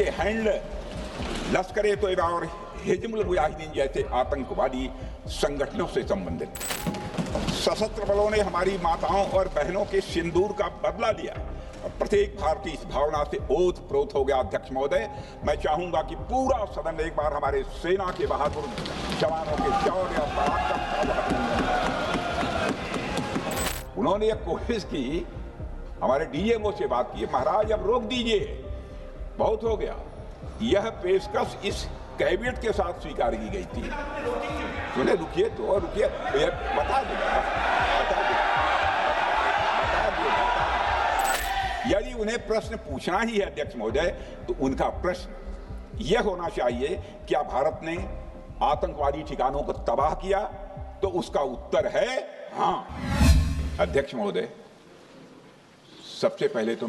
उनके हैंडलर लश्कर-ए-तोयबा और हिजबुल मुजाहिदीन जैसे आतंकवादी संगठनों से संबंधित सशस्त्र बलों ने हमारी माताओं और बहनों के सिंदूर का बदला लिया और प्रत्येक भारतीय इस भावना से ओत-प्रोत हो गया। अध्यक्ष महोदय, मैं चाहूंगा कि पूरा सदन एक बार हमारे सेना के बहादुर जवानों के शौर्य और पराक्रम का अभिनंदन करे। उन्होंने एक कोशिश की, हमारे डीएमओ से बात की, महाराज अब रोक दीजिए, बहुत हो गया। यह पेशकश इस कैबिनेट के साथ स्वीकार की गई थी। सुने, रुकिए तो रुकिए, बता दो। यदि उन्हें प्रश्न पूछना ही है अध्यक्ष महोदय, तो उनका प्रश्न यह होना चाहिए, क्या भारत ने आतंकवादी ठिकानों को तबाह किया? तो उसका उत्तर है हाँ। अध्यक्ष महोदय, सबसे पहले तो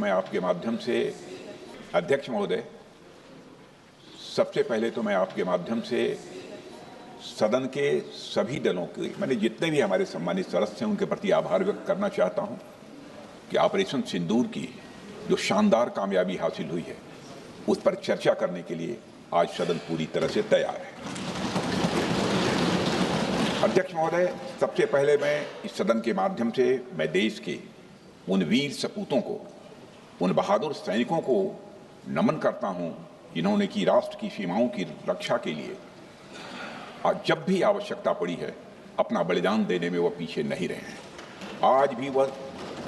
मैं आपके माध्यम से सदन के सभी दलों के, मैंने जितने भी हमारे सम्मानित सदस्य हैं, उनके प्रति आभार व्यक्त करना चाहता हूं कि ऑपरेशन सिंदूर की जो शानदार कामयाबी हासिल हुई है, उस पर चर्चा करने के लिए आज सदन पूरी तरह से तैयार है। अध्यक्ष महोदय, सबसे पहले मैं इस सदन के माध्यम से मैं देश के उन वीर सपूतों को, उन बहादुर सैनिकों को नमन करता हूं, जिन्होंने की राष्ट्र की सीमाओं की रक्षा के लिए जब भी आवश्यकता पड़ी है अपना बलिदान देने में वह पीछे नहीं रहे हैं। आज भी वह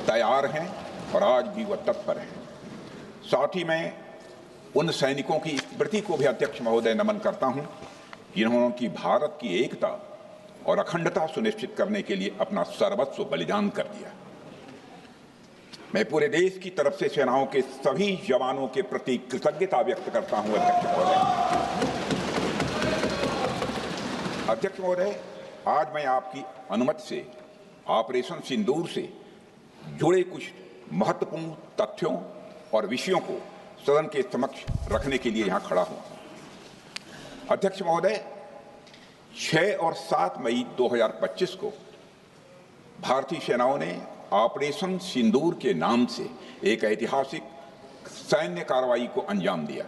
तैयार हैं और आज भी वह तत्पर हैं। साथ ही मैं उन सैनिकों की स्मृति को भी अध्यक्ष महोदय नमन करता हूं, जिन्होंने की भारत की एकता और अखंडता सुनिश्चित करने के लिए अपना सर्वस्व बलिदान कर दिया। मैं पूरे देश की तरफ से सेनाओं के सभी जवानों के प्रति कृतज्ञता व्यक्त करता हूं। अध्यक्ष महोदय, आज मैं आपकी अनुमति से ऑपरेशन सिंदूर से जुड़े कुछ महत्वपूर्ण तथ्यों और विषयों को सदन के समक्ष रखने के लिए यहां खड़ा हूं। अध्यक्ष महोदय, 6 और 7 मई 2025 को भारतीय सेनाओं ने ऑपरेशन सिंदूर के नाम से एक ऐतिहासिक सैन्य कार्रवाई को अंजाम दिया।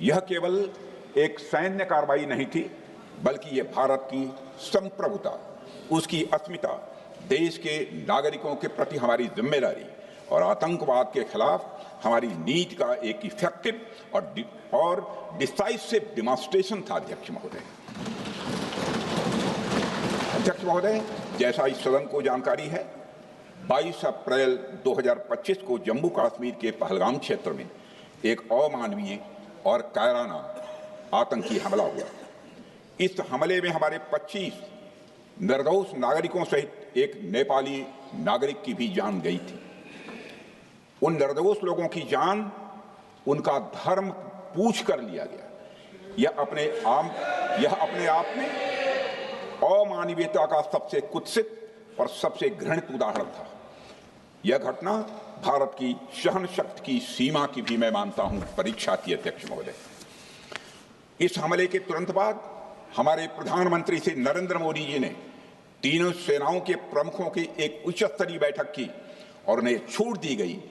यह केवल एक सैन्य कार्रवाई नहीं थी, बल्कि यह भारत की संप्रभुता, उसकी अस्मिता, देश के नागरिकों के प्रति हमारी जिम्मेदारी और आतंकवाद के खिलाफ हमारी नीति का एक इफेक्टिव और डिसाइसिव डिमॉन्स्ट्रेशन था। अध्यक्ष महोदय, जैसा इस सदन को जानकारी है, 22 अप्रैल 2025 को जम्मू कश्मीर के पहलगाम क्षेत्र में एक अमानवीय और कायराना आतंकी हमला हुआ। इस हमले में हमारे 25 निर्दोष नागरिकों सहित एक नेपाली नागरिक की भी जान गई थी। उन निर्दोष लोगों की जान उनका धर्म पूछ कर लिया गया। यह अपने आप में अमानवीयता का सबसे कुत्सित और सबसे घृणित उदाहरण था। यह घटना भारत की सहन शक्ति की सीमा की भी मैं मानता हूं परीक्षा थी। अध्यक्ष महोदय, इस हमले के तुरंत बाद हमारे प्रधानमंत्री श्री नरेंद्र मोदी जी ने तीनों सेनाओं के प्रमुखों की एक उच्च स्तरीय बैठक की और उन्हें छूट दी गई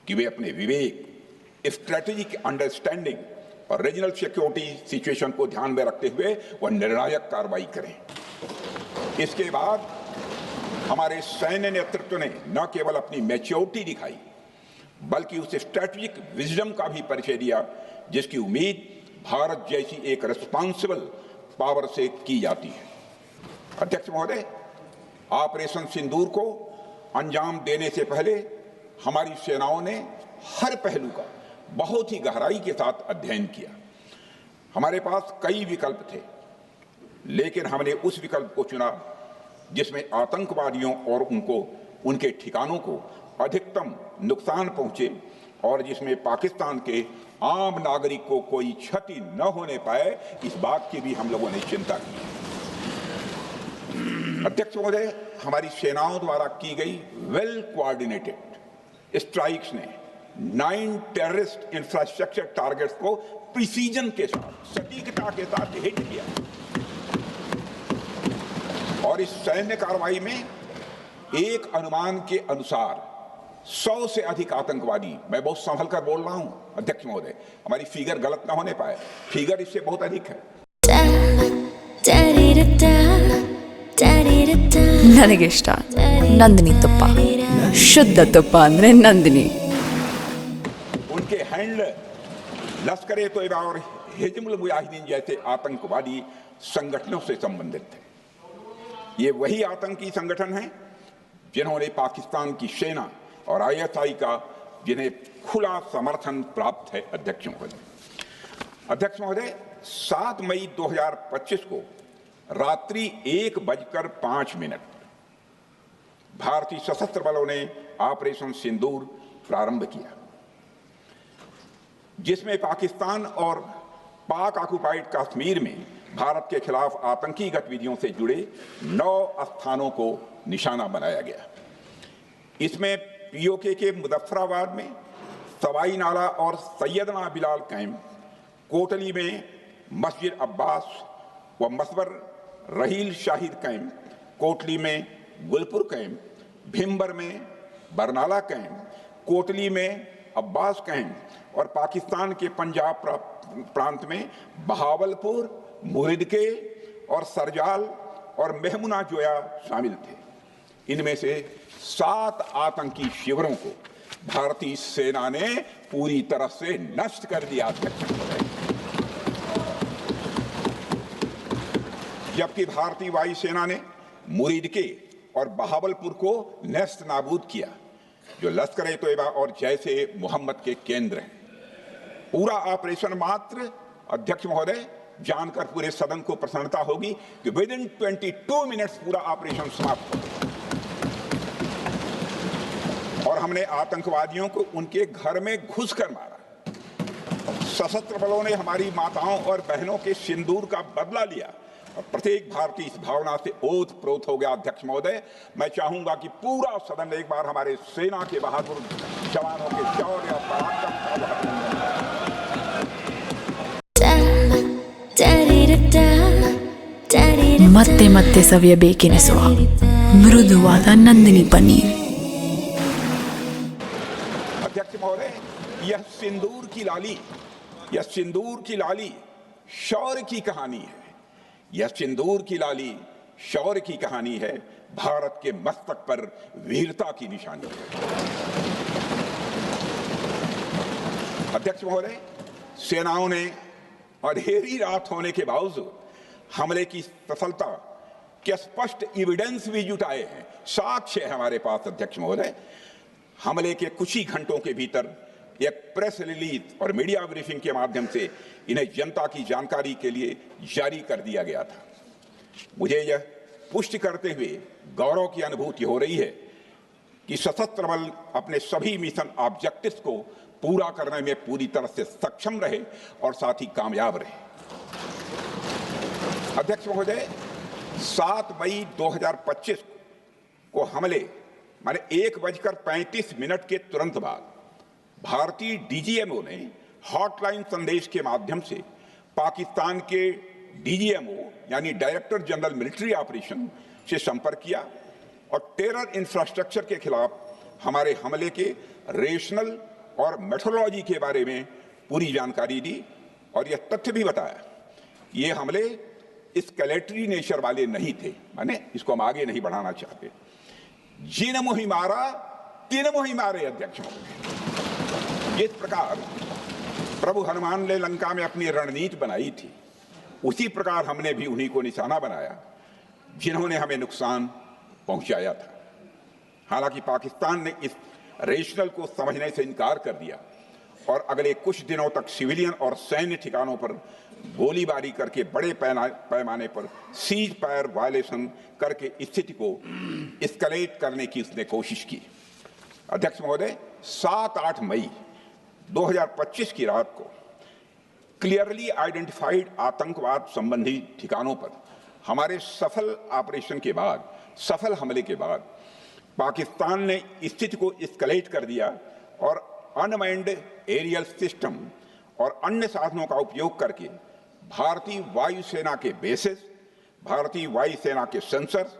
कि वे अपने विवेक, स्ट्रेटेजिक अंडरस्टैंडिंग और रीजनल सिक्योरिटी सिचुएशन को ध्यान में रखते हुए वह निर्णायक कार्रवाई करें। इसके बाद हमारे सैन्य नेतृत्व ने न केवल अपनी मैच्योरिटी दिखाई, बल्कि उस स्ट्रेटेजिक विजडम का भी परिचय दिया जिसकी उम्मीद भारत जैसी एक रिस्पॉन्सिबल पावर से की जाती है। अध्यक्ष महोदय, ऑपरेशन सिंदूर को अंजाम देने से पहले हमारी सेनाओं ने हर पहलू का बहुत ही गहराई के साथ अध्ययन किया। हमारे पास कई विकल्प थे, लेकिन हमने उस विकल्प को चुना जिसमें आतंकवादियों और उनके ठिकानों को अधिकतम नुकसान पहुंचे और जिसमें पाकिस्तान के आम नागरिक को कोई क्षति न होने पाए, इस बात की भी हम लोगों ने चिंता की। अध्यक्ष महोदय, हमारी सेनाओं द्वारा की गई वेल कोऑर्डिनेटेड स्ट्राइक्स ने 9 टेररिस्ट इंफ्रास्ट्रक्चर टारगेट्स को प्रिसीजन के साथ, सटीकता के साथ हिट किया और इस सैन्य कार्रवाई में एक अनुमान के अनुसार 100 से अधिक आतंकवादी, मैं बहुत संभल कर बोल रहा हूं अध्यक्ष महोदय, हमारी फिगर गलत ना होने पाए, फिगर इससे बहुत अधिक है। ನನಗೆ ಇಷ್ಟ ನಂದಿನಿ ತುಪ್ಪ, ಶುದ್ಧ ತುಪ್ಪ ಅಂದ್ರೆ ನಂದಿನಿ. उनके हैंडलर लश्कर-ए-तोयबा और हिजबुल मुजाहिदीन जैसे आतंकवादी संगठनों से संबंधित थे। ये वही आतंकी संगठन हैं जिन्होंने पाकिस्तान की सेना और ISI का जिन्हें खुला समर्थन प्राप्त है। अध्यक्ष महोदय 7 मई 2025 को रात्रि 1:05 भारतीय सशस्त्र बलों ने ऑपरेशन सिंदूर प्रारंभ किया, जिसमें पाकिस्तान और पाक ऑक्युपाइड कश्मीर में भारत के खिलाफ आतंकी गतिविधियों से जुड़े 9 स्थानों को निशाना बनाया गया। इसमें POK के मुजफ्फराबाद में सवाई नाला और सैयदना बिलाल कैंप, कोटली में मस्जिद अब्बास व मसबर रहील शाहिद कैंप, कोटली में गुलपुर कैंप, भिम्बर में बरनाला कैंप, कोटली में अब्बास कैंप और पाकिस्तान के पंजाब प्रांत में बहावलपुर, मुरिदके और सरजाल और मेहमुना जोया शामिल थे। इनमें से 7 आतंकी शिविरों को भारतीय सेना ने पूरी तरह से नष्ट कर दिया, जबकि भारतीय वायुसेना ने मुरिदके और बहावलपुर को नेस्त नाबूद किया, जो लश्कर-ए-तोयबा और जैशे मोहम्मद के केंद्र हैं। पूरा ऑपरेशन मात्र अध्यक्ष महोदय जानकर पूरे सदन को प्रसन्नता होगी कि विदिन 22 मिनट्स पूरा ऑपरेशन समाप्त हो गया और हमने आतंकवादियों को उनके घर में घुसकर मारा। सशस्त्र बलों ने हमारी माताओं और बहनों के सिंदूर का बदला लिया और प्रत्येक भारतीय इस भावना से ओत-प्रोत हो गया। अध्यक्ष महोदय, मैं चाहूंगा कि पूरा सदन एक बार हमारे सेना के बहादुर जवानों के शौर्य और पराक्रम का ಮತ್ತೆ ಮತ್ತೆ ಸವಿಯಬೇಕೆನಿಸುವ ಮೃದುವಾದ ನಂದಿನಿ ಪನ್ನೀರ್. अध्यक्ष महोदय, यह सिंदूर की लाली शौर्य की कहानी है। यह सिंदूर की लाली शौर्य की कहानी है, भारत के मस्तक पर वीरता की निशानी है। अध्यक्ष महोदय, सेनाओं ने अंधेरी रात होने के बावजूद हमले की सफलता के स्पष्ट एविडेंस भी जुटाए हैं, साक्ष्य है हमारे पास। अध्यक्ष महोदय, हमले के कुछ ही घंटों के भीतर एक प्रेस रिलीज और मीडिया ब्रीफिंग के माध्यम से इन्हें जनता की जानकारी के लिए जारी कर दिया गया था। मुझे यह पुष्टि करते हुए गौरव की अनुभूति हो रही है कि सशस्त्र बल अपने सभी मिशन ऑब्जेक्टिव्स को पूरा करने में पूरी तरह से सक्षम रहे और साथ ही कामयाब रहे। अध्यक्ष महोदय, 7 मई 2025 को हमले माने 1:35 के तुरंत बाद भारतीय DGMO ने हॉटलाइन संदेश के माध्यम से पाकिस्तान के DGMO यानी डायरेक्टर जनरल मिलिट्री ऑपरेशन से संपर्क किया और टेरर इंफ्रास्ट्रक्चर के खिलाफ हमारे हमले के रेशनल और मेथोडोलॉजी के बारे में पूरी जानकारी दी और यह तथ्य भी बताया ये हमले एस्केलेटरी नेचर वाले नहीं थे, माने इसको हम आगे नहीं बढ़ाना चाहते। जिन मोहि मारा तीन मोहि मारे। अध्यक्ष महोदय, जिस प्रकार प्रभु हनुमान ने लंका में अपनी रणनीति बनाई थी, उसी प्रकार हमने भी उन्हीं को निशाना बनाया जिन्होंने हमें नुकसान पहुंचाया था। हालांकि पाकिस्तान ने इस रेशनल को समझने से इनकार कर दिया और अगले कुछ दिनों तक सिविलियन और सैन्य ठिकानों पर गोलीबारी करके बड़े पैमाने पर सीज फायर वायलेशन करके स्थिति को एस्केलेट करने की उसने कोशिश की। अध्यक्ष महोदय, 7-8 मई 2025 की रात को क्लियरली आइडेंटिफाइड आतंकवाद संबंधी ठिकानों पर हमारे सफल ऑपरेशन के बाद, सफल हमले के बाद पाकिस्तान ने स्थिति को एस्केलेट कर दिया और अनमैन्ड एरियल सिस्टम और अन्य साधनों का उपयोग करके भारतीय वायुसेना के बेसेस, भारतीय वायुसेना के सेंसर्स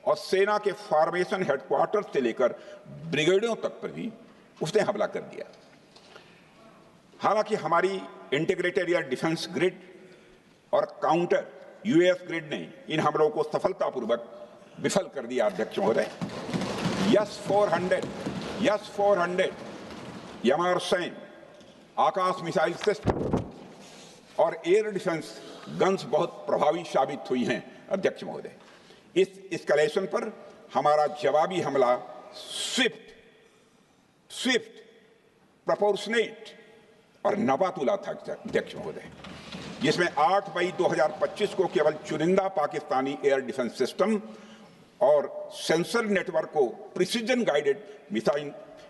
और सेना के फॉर्मेशन हेडक्वार्टर से लेकर ब्रिगेडों तक पर भी उसने हमला कर दिया। हालांकि हमारी इंटीग्रेटेड एयर डिफेंस ग्रिड और काउंटर यूएस ग्रिड ने इन हमलों को सफलतापूर्वक विफल कर दिया। अध्यक्ष महोदय, यस 400 यमारसैन आकाश मिसाइल सिस्टम और एयर डिफेंस गन्स बहुत प्रभावी साबित हुई हैं। अध्यक्ष महोदय, इस एस्केलेशन पर हमारा जवाबी हमला स्विफ्ट, प्रोपोर्शनेट और नबातुला था। अध्यक्ष महोदय, जिसमें 8 मई 2025 को केवल चुनिंदा पाकिस्तानी एयर डिफेंस सिस्टम और सेंसर नेटवर्क को प्रिसीजन गाइडेड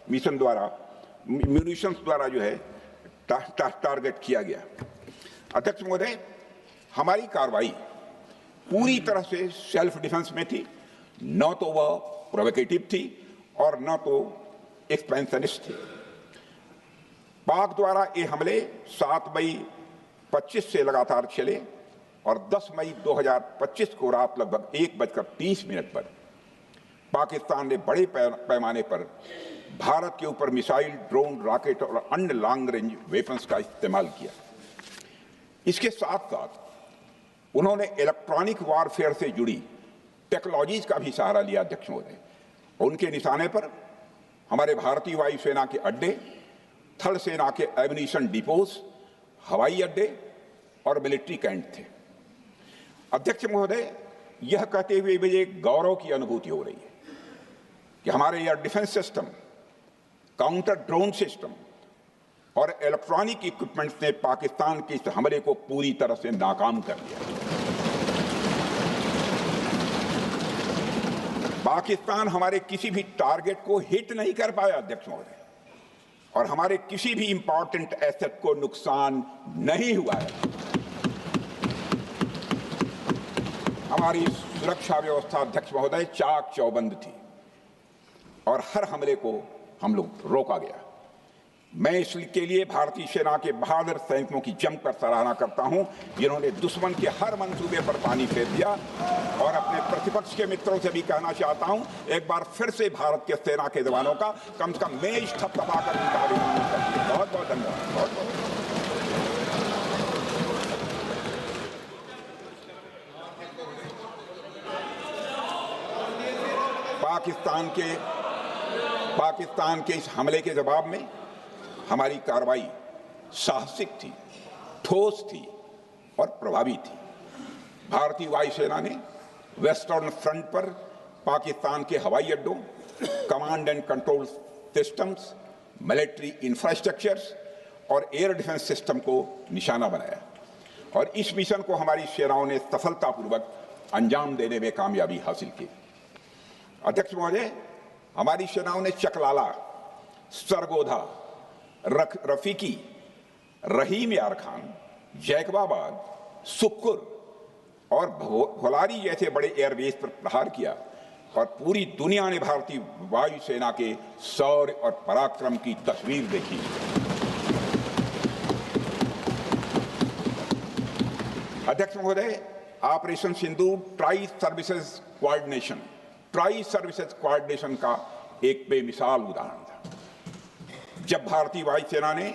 मिशन द्वारा म्यूनिशंस द्वारा जो है टारगेट किया गया। अध्यक्ष महोदय, हमारी कार्रवाई पूरी तरह से सेल्फ डिफेंस में थी, न तो वह प्रोवोकेटिव थी और न तो एक्सपेंशनिस्ट थी। पाक द्वारा ये हमले 7 मई 25 से लगातार चले और 10 मई 2025 को रात लगभग 1:30 पर पाकिस्तान ने बड़े पैमाने पर भारत के ऊपर मिसाइल, ड्रोन, रॉकेट और अन्य लॉन्ग रेंज वेपन्स का इस्तेमाल किया। इसके साथ साथ उन्होंने इलेक्ट्रॉनिक वॉरफेयर से जुड़ी टेक्नोलॉजीज का भी सहारा लिया। अध्यक्ष महोदय, उनके निशाने पर हमारे भारतीय वायुसेना के अड्डे, थल सेना के एम्यूनिशन डिपोज, हवाई अड्डे और मिलिट्री कैंट थे। अध्यक्ष महोदय, यह कहते हुए मुझे गौरव की अनुभूति हो रही है कि हमारे air defence system, counter drone system और इलेक्ट्रॉनिक इक्विपमेंट्स ने पाकिस्तान के इस हमले को पूरी तरह से नाकाम कर दिया। पाकिस्तान हमारे किसी भी टारगेट को हिट नहीं कर पाया। अध्यक्ष महोदय, और हमारे किसी भी इंपॉर्टेंट एसेट को नुकसान नहीं हुआ है। हमारी सुरक्षा व्यवस्था अध्यक्ष महोदय चाक चौबंद थी और हर हमले को हम लोग रोका गया। मैं इसके लिए भारतीय सेना के बहादुर सैनिकों की जमकर सराहना करता हूं, जिन्होंने दुश्मन के हर मंसूबे पर पानी फेर दिया। और अपने प्रतिपक्ष के मित्रों से भी कहना चाहता हूं, एक बार फिर से भारत के सेना के जवानों का कम से कम मेज थपथपाकर उनका अभिनंदन करिए। बहुत बहुत धन्यवाद। बहुत बहुत पाकिस्तान के इस हमले के जवाब में हमारी कार्रवाई साहसिक थी, ठोस थी और प्रभावी थी। भारतीय वायुसेना ने वेस्टर्न फ्रंट पर पाकिस्तान के हवाई अड्डों, command and control systems, military infrastructures और एयर डिफेंस सिस्टम को निशाना बनाया और इस मिशन को हमारी सेनाओं ने सफलतापूर्वक अंजाम देने में कामयाबी हासिल की। अध्यक्ष महोदय, हमारी सेनाओं ने चकलाला, सरगोधा, रफीकी, रहीम यार खान, जैकबाबाद, सुक्कुर और भोलारी जैसे बड़े एयरबेस पर प्रहार किया और पूरी दुनिया ने भारतीय वायुसेना के शौर्य और पराक्रम की तस्वीर देखी। अध्यक्ष महोदय, ऑपरेशन सिंदूर ट्राई सर्विसेज कोऑर्डिनेशन का एक बेमिसाल उदाहरण था। जब भारतीय वायुसेना ने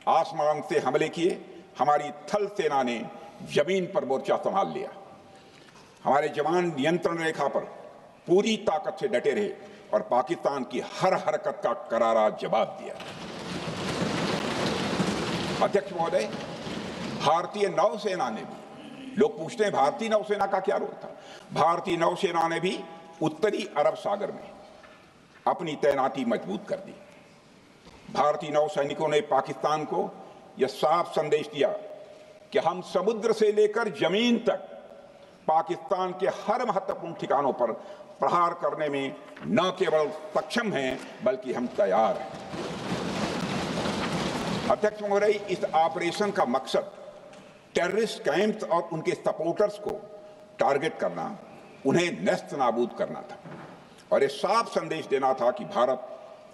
आसमान से हमले किए, हमारी थल सेना ने जमीन पर मोर्चा संभाल लिया। हमारे जवान नियंत्रण रेखा पर पूरी ताकत से डटे रहे और पाकिस्तान की हर हरकत का करारा जवाब दिया। अध्यक्ष महोदय, भारतीय नौसेना ने भी, लोग पूछते हैं भारतीय नौसेना का क्या रोल था, भारतीय नौसेना ने भी उत्तरी अरब सागर में अपनी तैनाती मजबूत कर दी। भारतीय नौसैनिकों ने पाकिस्तान को यह साफ संदेश दिया कि हम समुद्र से लेकर जमीन तक पाकिस्तान के हर महत्वपूर्ण ठिकानों पर प्रहार करने में न केवल सक्षम हैं बल्कि हम तैयार हैं। अध्यक्ष महोदय, इस ऑपरेशन का मकसद टेररिस्ट कैंप्स और उनके सपोर्टर्स को टारगेट करना, उन्हें नेस्त नाबूद करना था और यह साफ संदेश देना था कि भारत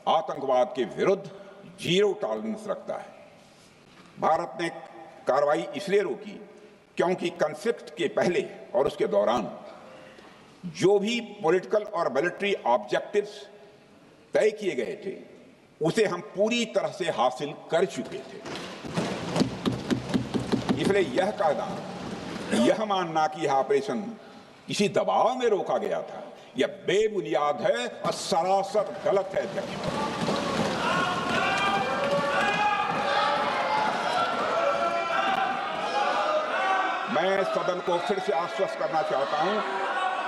आतंकवाद के विरुद्ध जीरो टॉलरेंस रखता है। भारत ने कार्रवाई इसलिए रोकी क्योंकि कॉन्फ्लिक्ट के पहले और उसके दौरान जो भी पॉलिटिकल और मिलिट्री ऑब्जेक्टिव्स तय किए गए थे उसे हम पूरी तरह से हासिल कर चुके थे। इसलिए यह कहना, यह मानना कि यह ऑपरेशन किसी दबाव में रोका गया था, यह बेबुनियाद है और सरासर गलत है। अध्यक्ष, मैं सदन को फिर से आश्वस्त करना चाहता हूं,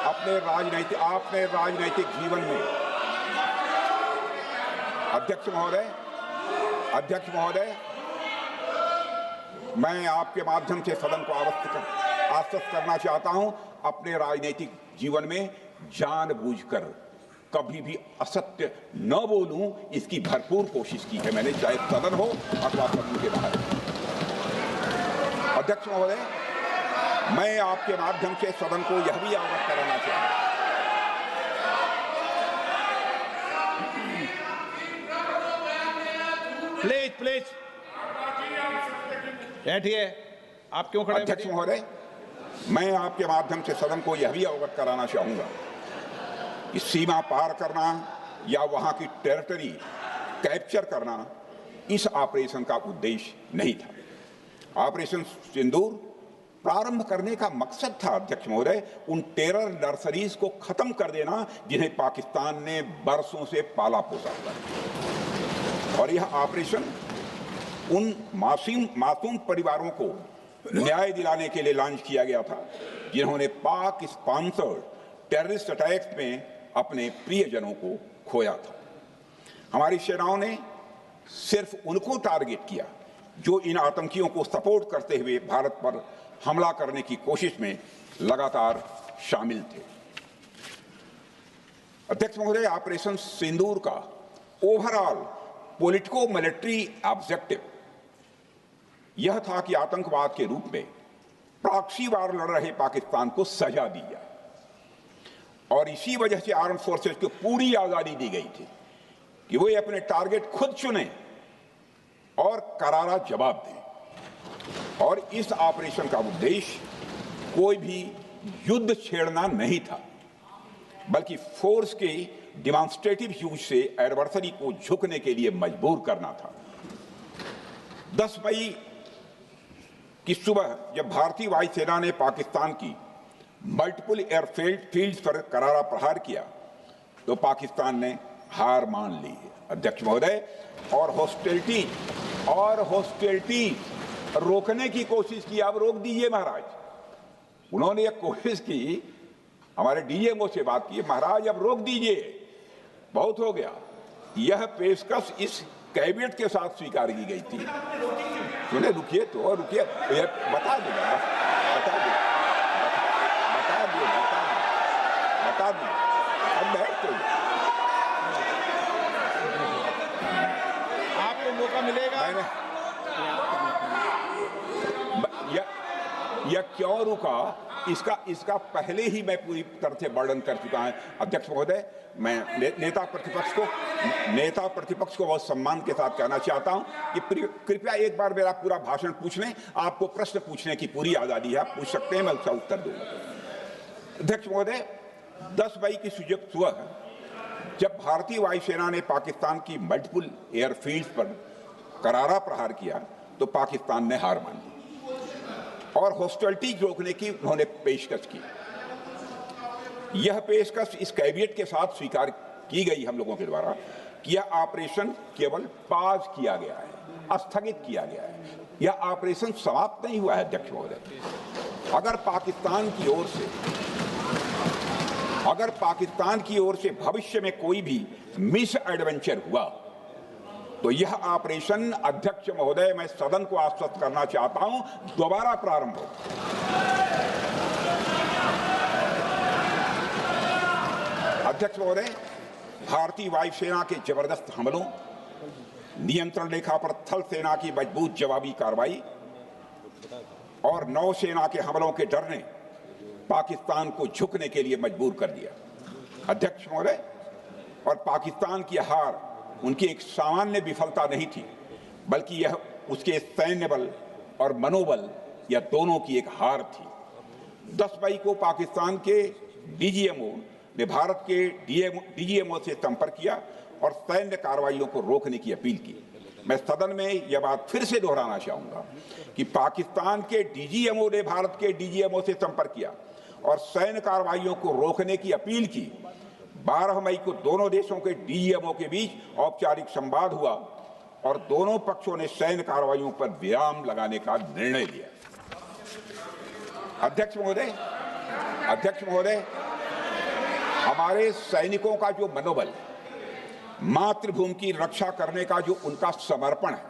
आपने राजनीतिक जीवन में अध्यक्ष महोदय, मैं आपके माध्यम से सदन को आश्वस्त करना चाहता हूं, अपने राजनीतिक जीवन में जानबूझकर कभी भी असत्य न बोलूं, इसकी भरपूर कोशिश की है मैंने, चाहे सदन हो अथवा सदन के बाहर। अध्यक्ष महोदय, मैं आपके माध्यम से सदन को यह भी अवगत कराना चाहता हूं, प्लीज बैठिए। आप क्यों खड़े? अध्यक्ष महोदय, मैं आपके माध्यम से सदन को यह भी अवगत कराना चाहूंगा कि सीमा पार करना या वहां की टेरिटरी कैप्चर करना इस ऑपरेशन का उद्देश्य नहीं था। ऑपरेशन सिंदूर प्रारंभ करने का मकसद था अध्यक्ष महोदय, उन टेरर नर्सरीज को खत्म कर देना जिन्हें पाकिस्तान ने बरसों से पाला पोसा था। और यह ऑपरेशन उन मासूम परिवारों को न्याय दिलाने के लिए लॉन्च किया गया था जिन्होंने पाक स्पॉन्सर्ड टेररिस्ट अटैक्स में अपने प्रियजनों को खोया था। हमारी सेनाओं ने सिर्फ उनको टारगेट किया जो इन आतंकियों को सपोर्ट करते हुए भारत पर हमला करने की कोशिश में लगातार शामिल थे। अध्यक्ष महोदय, ऑपरेशन सिंदूर का ओवरऑल पॉलिटिको मिलिट्री ऑब्जेक्टिव यह था कि आतंकवाद के रूप में प्रॉक्सी वार लड़ रहे पाकिस्तान को सजा दी जाए, और इसी वजह से आर्म फोर्सेस को पूरी आजादी दी गई थी कि वे अपने टारगेट खुद चुने और करारा जवाब दें। और इस ऑपरेशन का उद्देश्य कोई भी युद्ध छेड़ना नहीं था, बल्कि फोर्स के डिमॉन्स्ट्रेटिव यूज से एडवर्सरी को झुकने के लिए मजबूर करना था। 10 मई की सुबह जब भारतीय वायुसेना ने पाकिस्तान की मल्टीपल एयरफील्ड्स पर करारा प्रहार किया तो पाकिस्तान ने हार मान ली है अध्यक्ष महोदय, और हॉस्टिलिटी रोकने की कोशिश की। अब रोक दीजिए महाराज। उन्होंने एक कोशिश की, हमारे डीएमओ से बात की, महाराज अब रोक दीजिए, बहुत हो गया। यह पेशकश इस कैबिनेट के साथ स्वीकार की गई थी। सुने, रुकिए तो रुकिए, बता दो अब बैठ तो आपको मौका मिलेगा। यह क्यों रुका, इसका पहले ही मैं पूरी तरह से वर्णन कर चुका हूं अध्यक्ष महोदय। मैं नेता प्रतिपक्ष को बहुत सम्मान के साथ कहना चाहता हूं कि कृपया एक बार मेरा पूरा भाषण पूछ लें। आपको प्रश्न पूछने की पूरी आजादी है, आप पूछ सकते हैं, मैं उसका उत्तर दूंगा। अध्यक्ष महोदय, 10 मई की सुबह जब भारतीय वायुसेना ने पाकिस्तान की मल्टीपल एयरफील्ड्स पर करारा प्रहार किया तो पाकिस्तान ने हार मान ली और हॉस्टिलिटी रोकने की उन्होंने पेशकश की। यह पेशकश इस कैबिनेट के साथ स्वीकार की गई हम लोगों के द्वारा कि यह ऑपरेशन केवल पाज किया गया है, स्थगित किया गया है, यह ऑपरेशन समाप्त नहीं हुआ है अध्यक्ष महोदय। अगर पाकिस्तान की ओर से भविष्य में कोई भी मिस एडवेंचर हुआ तो यह ऑपरेशन अध्यक्ष महोदय, मैं सदन को आश्वस्त करना चाहता हूं, दोबारा प्रारंभ हो। अध्यक्ष महोदय, भारतीय वायुसेना के जबरदस्त हमलों, नियंत्रण रेखा पर थल सेना की मजबूत जवाबी कार्रवाई और नौसेना के हमलों के डर ने पाकिस्तान को झुकने के लिए मजबूर कर दिया अध्यक्ष महोदय। और पाकिस्तान की हार उनकी एक सामान्य विफलता नहीं थी, बल्कि यह उसके सैन्य बल और मनोबल या दोनों की एक हार थी। 10 मई को पाकिस्तान के डीजीएमओ ने भारत के डीजीएमओ से संपर्क किया और सैन्य कार्रवाइयों को रोकने की अपील की। मैं सदन में यह बात फिर से दोहराना चाहूंगा कि पाकिस्तान के डीजीएमओ ने भारत के डीजीएमओ से संपर्क किया और सैन्य कार्रवाइयों को रोकने की अपील की। 12 मई को दोनों देशों के डीजीएमओ के बीच औपचारिक संवाद हुआ और दोनों पक्षों ने सैन्य कार्रवाइयों पर विराम लगाने का निर्णय लिया। अध्यक्ष महोदय, हमारे सैनिकों का जो मनोबल, मातृभूमि की रक्षा करने का जो उनका समर्पण है,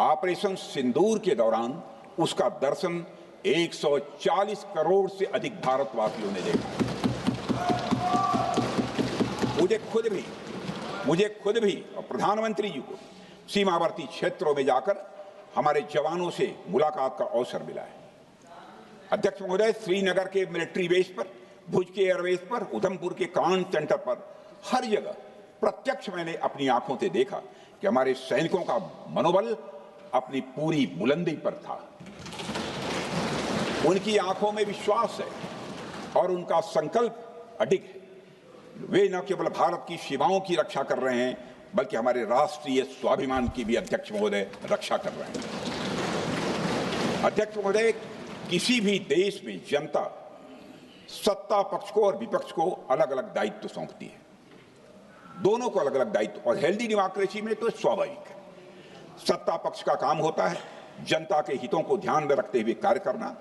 ऑपरेशन सिंदूर के दौरान उसका दर्शन 140 करोड़ से अधिक भारतवासियों ने देखा। मुझे खुद भी और प्रधानमंत्री जी को सीमावर्ती क्षेत्रों में जाकर हमारे जवानों से मुलाकात का अवसर मिला है। अध्यक्ष महोदय, श्रीनगर के मिलिट्री बेस पर, भुज के एयरबेस पर, उधमपुर के कमांड सेंटर पर, हर जगह प्रत्यक्ष मैंने अपनी आंखों से देखा कि हमारे सैनिकों का मनोबल अपनी पूरी बुलंदी पर था। उनकी आंखों में विश्वास है और उनका संकल्प अडिग है। वे न केवल भारत की सीमाओं की रक्षा कर रहे हैं, बल्कि हमारे राष्ट्रीय स्वाभिमान की भी, अध्यक्ष महोदय, रक्षा कर रहे हैं। अध्यक्ष महोदय, किसी भी देश में जनता सत्ता पक्ष को और विपक्ष को अलग अलग दायित्व सौंपती है, दोनों को अलग अलग दायित्व, और हेल्दी डेमोक्रेसी में तो स्वाभाविक है। सत्ता पक्ष का काम होता है जनता के हितों को ध्यान में रखते हुए कार्य करना,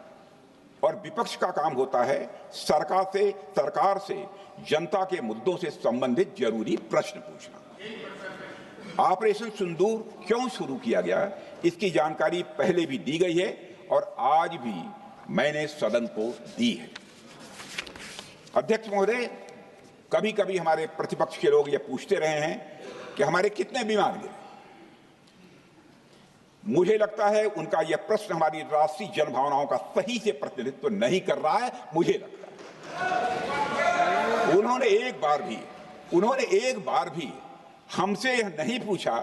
और विपक्ष का काम होता है सरकार से जनता के मुद्दों से संबंधित जरूरी प्रश्न पूछना। ऑपरेशन सिंदूर क्यों शुरू किया गया, इसकी जानकारी पहले भी दी गई है और आज भी मैंने सदन को दी है। अध्यक्ष महोदय, कभी कभी हमारे प्रतिपक्ष के लोग ये पूछते रहे हैं कि हमारे कितने विमान गिरे। मुझे लगता है उनका यह प्रश्न हमारी राष्ट्रीय जनभावनाओं का सही से प्रतिनिधित्व नहीं कर रहा है। मुझे लगता है उन्होंने एक बार भी हमसे यह नहीं पूछा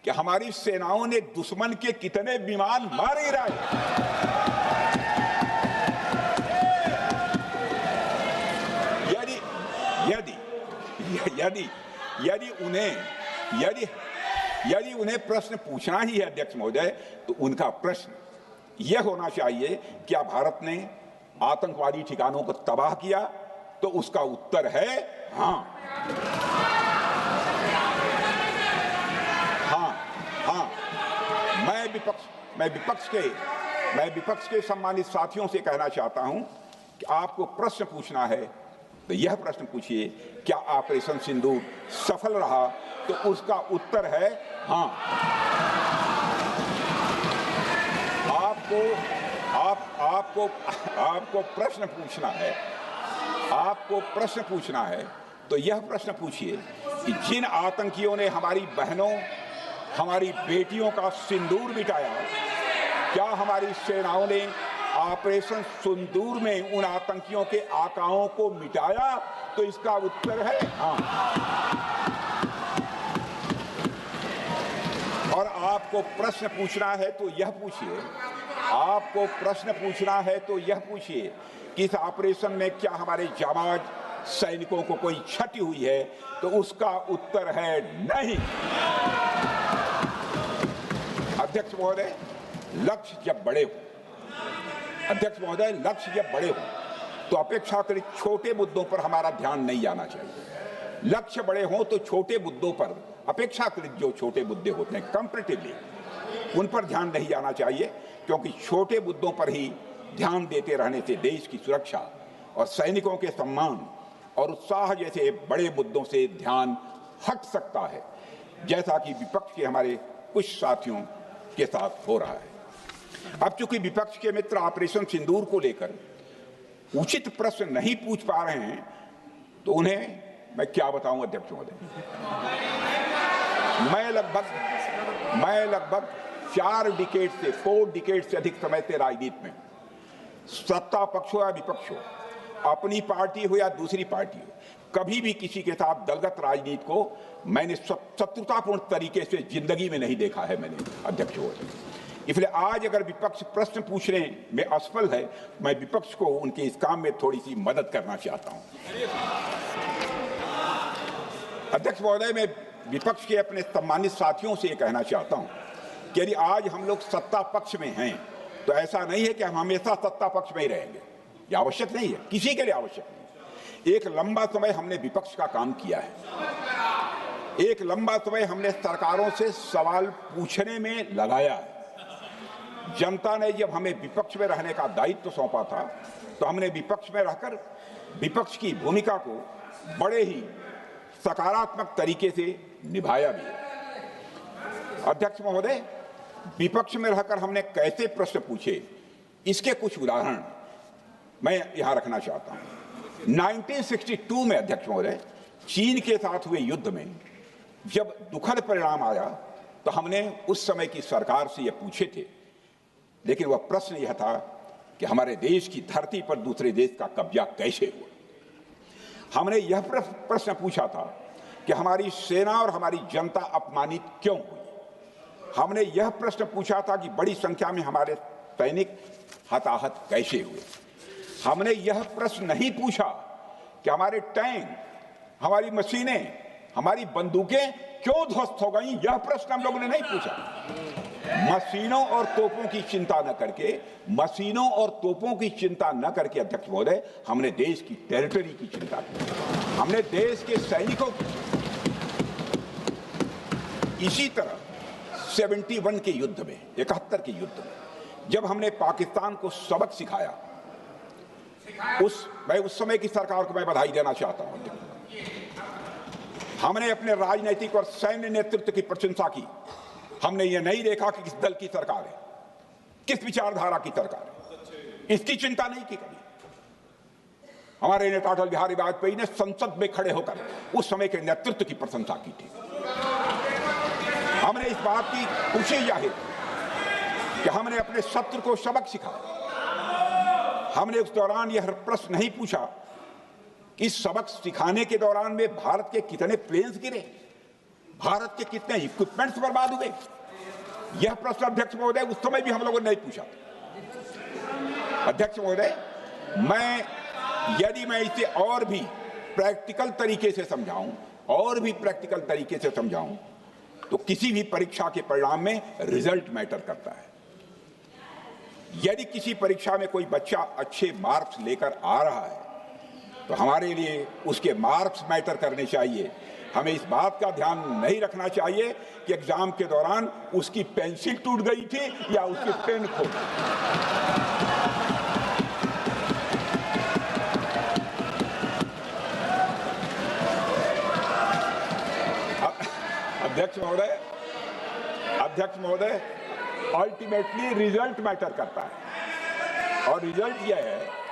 कि हमारी सेनाओं ने दुश्मन के कितने विमान मार गिराए। यदि उन्हें प्रश्न पूछना ही है अध्यक्ष महोदय, तो उनका प्रश्न यह होना चाहिए, क्या भारत ने आतंकवादी ठिकानों को तबाह किया? तो उसका उत्तर है हाँ। मैं विपक्ष के सम्मानित साथियों से कहना चाहता हूं कि आपको प्रश्न पूछना है तो यह प्रश्न पूछिए, क्या ऑपरेशन सिंदूर सफल रहा? तो उसका उत्तर है हाँ। आपको प्रश्न पूछना है तो यह प्रश्न पूछिए कि जिन आतंकियों ने हमारी बहनों, हमारी बेटियों का सिंदूर मिटाया, क्या हमारी सेनाओं ने ऑपरेशन सिंदूर में उन आतंकियों के आकाओं को मिटाया? तो इसका उत्तर है हाँ। और आपको प्रश्न पूछना है तो यह पूछिए कि इस ऑपरेशन में क्या हमारे जाबाज सैनिकों को कोई क्षति हुई है? तो उसका उत्तर है नहीं। अध्यक्ष महोदय, लक्ष्य जब बड़े हो तो अपेक्षाकृत छोटे मुद्दों पर हमारा ध्यान नहीं जाना चाहिए। लक्ष्य बड़े हों तो छोटे मुद्दों पर, अपेक्षाकृत जो छोटे मुद्दे होते हैं कंपैरेटिवली, उन पर ध्यान नहीं जाना चाहिए, क्योंकि छोटे मुद्दों पर ही ध्यान देते रहने से देश की सुरक्षा और सैनिकों के सम्मान और उत्साह जैसे बड़े मुद्दों से ध्यान हट सकता है, जैसा कि विपक्ष के हमारे कुछ साथियों के साथ हो रहा है। अब चूंकि विपक्ष के मित्र ऑपरेशन सिंदूर को लेकर उचित प्रश्न नहीं पूछ पा रहे हैं, तो उन्हें मैं क्या बताऊं अध्यक्ष महोदय। मैं लगभग 4 डिकेड से अधिक समय से राजनीति में, सत्ता पक्ष हो या विपक्ष हो, अपनी पार्टी हो या दूसरी पार्टी हो, कभी भी किसी के साथ दलगत राजनीति को मैंने शत्रुतापूर्ण तरीके से जिंदगी में नहीं देखा है मैंने, अध्यक्ष महोदय। इसलिए आज अगर विपक्ष प्रश्न पूछने में असफल है, मैं विपक्ष को उनके इस काम में थोड़ी सी मदद करना चाहता हूं। अध्यक्ष महोदय, मैं विपक्ष के अपने सम्मानित साथियों से ये कहना चाहता हूं कि यदि आज हम लोग सत्ता पक्ष में हैं तो ऐसा नहीं है कि हम हमेशा सत्ता पक्ष में ही रहेंगे। ये आवश्यक नहीं है, किसी के लिए आवश्यक नहीं। एक लंबा समय हमने विपक्ष का काम किया है, एक लंबा समय हमने सरकारों से सवाल पूछने में लगाया है। जनता ने जब हमें विपक्ष में रहने का दायित्व सौंपा था तो हमने विपक्ष में रहकर विपक्ष की भूमिका को बड़े ही सकारात्मक तरीके से निभाया भी है। अध्यक्ष महोदय, विपक्ष में रहकर हमने कैसे प्रश्न पूछे, इसके कुछ उदाहरण मैं यहां रखना चाहता हूं। 1962 में अध्यक्ष महोदय, चीन के साथ हुए युद्ध में जब दुखद परिणाम आया तो हमने उस समय की सरकार से यह पूछे थे, लेकिन वह प्रश्न यह था कि हमारे देश की धरती पर दूसरे देश का कब्जा कैसे हुआ। हमने यह प्रश्न पूछा था कि हमारी सेना और हमारी जनता अपमानित क्यों हुई। हमने यह प्रश्न पूछा था कि बड़ी संख्या में हमारे सैनिक हताहत कैसे हुए। हमने यह प्रश्न नहीं पूछा कि हमारे टैंक, हमारी मशीनें, हमारी बंदूकें क्यों ध्वस्त हो गई। यह प्रश्न हम लोगों ने नहीं पूछा। मशीनों और तोपों की चिंता न करके, मशीनों और तोपों की चिंता न करके अध्यक्ष महोदय, हमने देश की टेरिटरी की चिंता की, हमने देश के सैनिकों की। इसी तरह 71 के युद्ध में, 71 के युद्ध में जब हमने पाकिस्तान को सबक सिखाया, मैं उस समय की सरकार को मैं बधाई देना चाहता हूं। हमने अपने राजनीतिक और सैन्य नेतृत्व की प्रशंसा की। हमने ये नहीं देखा कि किस दल की सरकार है, किस विचारधारा की सरकार है, इसकी चिंता नहीं की कभी। हमारे नेता अटल बिहारी वाजपेयी ने संसद में खड़े होकर उस समय के नेतृत्व की प्रशंसा की थी। हमने इस बात की खुशी जाहिर कि हमने अपने शत्रु को सबक सिखाया। हमने उस दौरान यह प्रश्न नहीं पूछा कि इस सबक सिखाने के दौरान में भारत के कितने प्लेन्स गिरे, भारत के कितने इक्विपमेंट्स बर्बाद हुए। यह प्रश्न अध्यक्ष महोदय उस समय भी हम लोगों ने नहीं पूछा। अध्यक्ष महोदय, यदि मैं इसे और भी प्रैक्टिकल तरीके से समझाऊं, तो किसी भी परीक्षा के परिणाम में रिजल्ट मैटर करता है। यदि किसी परीक्षा में कोई बच्चा अच्छे मार्क्स लेकर आ रहा है तो हमारे लिए उसके मार्क्स मैटर करने चाहिए। हमें इस बात का ध्यान नहीं रखना चाहिए कि एग्जाम के दौरान उसकी पेंसिल टूट गई थी या उसकी पेन खो गई। अध्यक्ष महोदय, अल्टीमेटली रिजल्ट मैटर करता है और रिजल्ट यह है,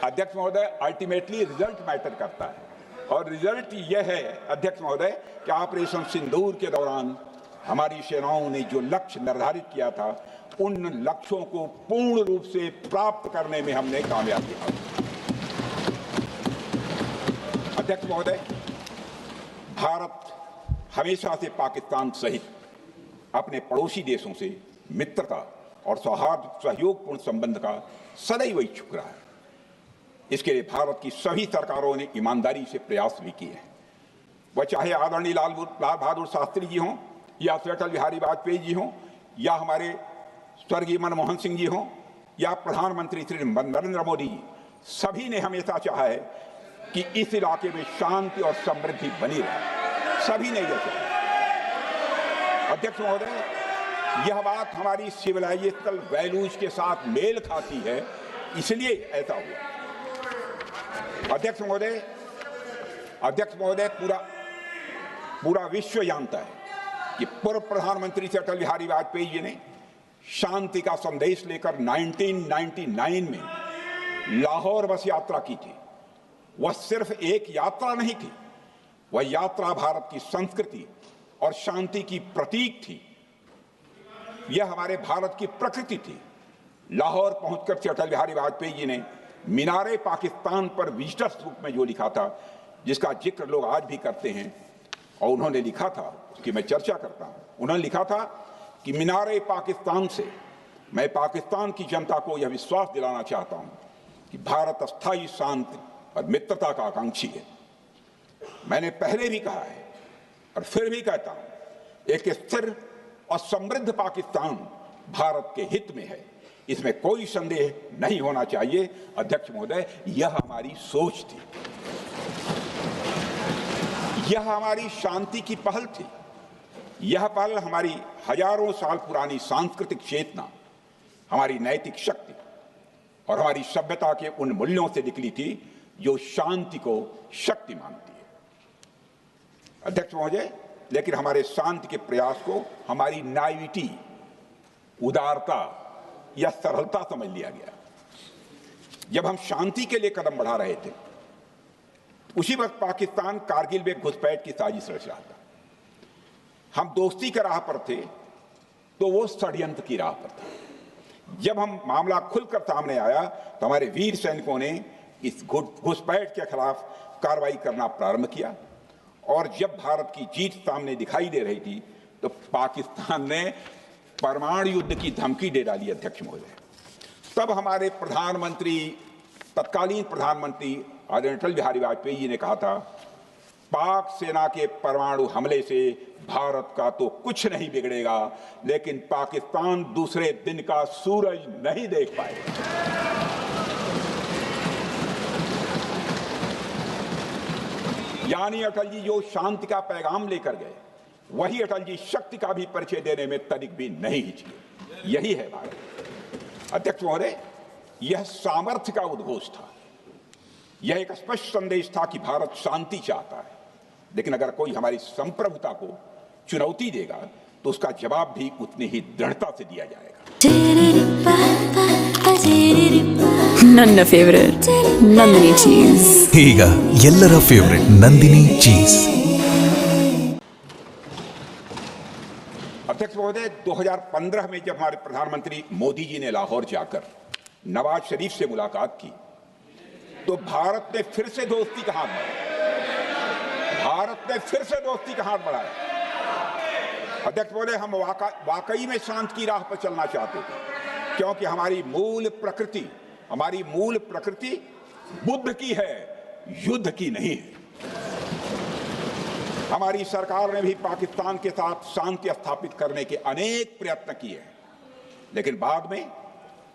अध्यक्ष महोदय, अल्टीमेटली रिजल्ट मैटर करता है और रिजल्ट यह है अध्यक्ष महोदय कि ऑपरेशन सिंदूर के दौरान हमारी सेनाओं ने जो लक्ष्य निर्धारित किया था, उन लक्ष्यों को पूर्ण रूप से प्राप्त करने में हमने कामयाबी हासिल की। अध्यक्ष महोदय, भारत हमेशा से पाकिस्तान सहित अपने पड़ोसी देशों से मित्रता और सौहार्द सहयोगपूर्ण संबंध का सदैव इच्छुक रहा है। इसके लिए भारत की सभी सरकारों ने ईमानदारी से प्रयास भी किए हैं। वह चाहे आदरणीय लाल बहादुर शास्त्री जी हों या अटल बिहारी वाजपेयी जी हों या हमारे स्वर्गीय मनमोहन सिंह जी हों या प्रधानमंत्री श्री नरेंद्र मोदी जी, सभी ने हमेशा चाहा है कि इस इलाके में शांति और समृद्धि बनी रहे। सभी ने यह चाहा। अध्यक्ष महोदय, यह बात हमारी सिविलाइजेशनल वैल्यूज के साथ मेल खाती है, इसलिए ऐसा हुआ। अध्यक्ष महोदय, पूरा विश्व जानता है कि पूर्व प्रधानमंत्री से अटल बिहारी वाजपेयी जी ने शांति का संदेश लेकर 1999 में लाहौर बस यात्रा की थी। वह सिर्फ एक यात्रा नहीं थी, वह यात्रा भारत की संस्कृति और शांति की प्रतीक थी। यह हमारे भारत की प्रकृति थी। लाहौर पहुंचकर से अटल बिहारी वाजपेयी जी ने मीनारे पाकिस्तान पर विजिटर्स बुक में जो लिखा था, जिसका जिक्र लोग आज भी करते हैं, और उन्होंने लिखा था, उसकी मैं चर्चा करता हूं। उन्होंने लिखा था कि मीनारे पाकिस्तान से मैं पाकिस्तान की जनता को यह विश्वास दिलाना चाहता हूं कि भारत अस्थायी शांति और मित्रता का आकांक्षी है। मैंने पहले भी कहा है और फिर भी कहता हूं, एक स्थिर और समृद्ध पाकिस्तान भारत के हित में है, इसमें कोई संदेह नहीं होना चाहिए। अध्यक्ष महोदय, यह हमारी सोच थी, यह हमारी शांति की पहल थी। यह पहल हमारी हजारों साल पुरानी सांस्कृतिक चेतना, हमारी नैतिक शक्ति और हमारी सभ्यता के उन मूल्यों से निकली थी जो शांति को शक्ति मानती है। अध्यक्ष महोदय, लेकिन हमारे शांति के प्रयास को हमारी नाइविटी, उदारता या सरलता समझ लिया गया। जब हम शांति के लिए कदम बढ़ा रहे थे, उसी वक्त पाकिस्तान कारगिल में घुसपैठ की साजिश रच रहा था। हम दोस्ती की राह पर थे तो वो षड्यंत्र की राह पर था। जब हम मामला खुलकर सामने आया तो हमारे वीर सैनिकों ने इस घुसपैठ के खिलाफ कार्रवाई करना प्रारंभ किया, और जब भारत की जीत सामने दिखाई दे रही थी तो पाकिस्तान ने परमाणु युद्ध की धमकी दे डाली। अध्यक्ष महोदय, तब हमारे प्रधानमंत्री, तत्कालीन प्रधानमंत्री आदरणीय अटल बिहारी वाजपेयी जी ने कहा था, पाक सेना के परमाणु हमले से भारत का तो कुछ नहीं बिगड़ेगा, लेकिन पाकिस्तान दूसरे दिन का सूरज नहीं देख पाएगा। यानी अटल जी जो शांति का पैगाम लेकर गए, वही अटल जी शक्ति का भी परिचय देने में तनिक भी नहीं हिचके। यही है भारत। अध्यक्ष महोदय, यह सामर्थ्य का उद्घोष था, यह एक स्पष्ट संदेश था कि भारत शांति चाहता है, लेकिन अगर कोई हमारी संप्रभुता को चुनौती देगा तो उसका जवाब भी उतनी ही दृढ़ता से दिया जाएगा। ನನ್ನ ಫೇವರೇಟ್ ನಂದಿನಿ ಚೀಸ್, ಈಗ ಎಲ್ಲರ ಫೇವರೇಟ್ ನಂದಿನಿ ಚೀಸ್। अध्यक्ष महोदय, 2015 में जब हमारे प्रधानमंत्री मोदी जी ने लाहौर जाकर नवाज शरीफ से मुलाकात की तो भारत ने फिर से दोस्ती का हाथ बढ़ाया। भारत ने फिर से दोस्ती का हाथ बढ़ाया। अध्यक्ष महोदय, हम वाकई में शांति की राह पर चलना चाहते थे, क्योंकि हमारी मूल प्रकृति बुद्ध की है, युद्ध की नहीं है। हमारी सरकार ने भी पाकिस्तान के साथ शांति स्थापित करने के अनेक प्रयत्न किए हैं, लेकिन बाद में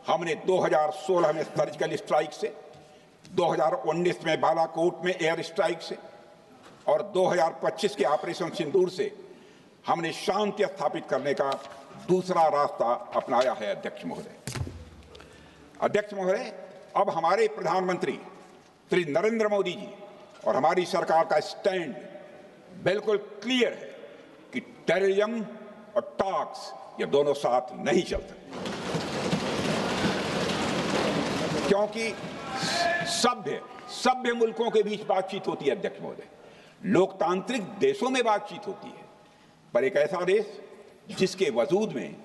हमने 2016 में सर्जिकल स्ट्राइक से, 2019 में बालाकोट में एयर स्ट्राइक से और 2025 के ऑपरेशन सिंदूर से हमने शांति स्थापित करने का दूसरा रास्ता अपनाया है। अध्यक्ष महोदय, अब हमारे प्रधानमंत्री श्री नरेंद्र मोदी जी और हमारी सरकार का स्टैंड बिल्कुल क्लियर है कि टेररिज्म और टॉक्स ये दोनों साथ नहीं चल सकते, क्योंकि सभ्य मुल्कों के बीच बातचीत होती है। अध्यक्ष महोदय, लोकतांत्रिक देशों में बातचीत होती है, पर एक ऐसा देश जिसके वजूद में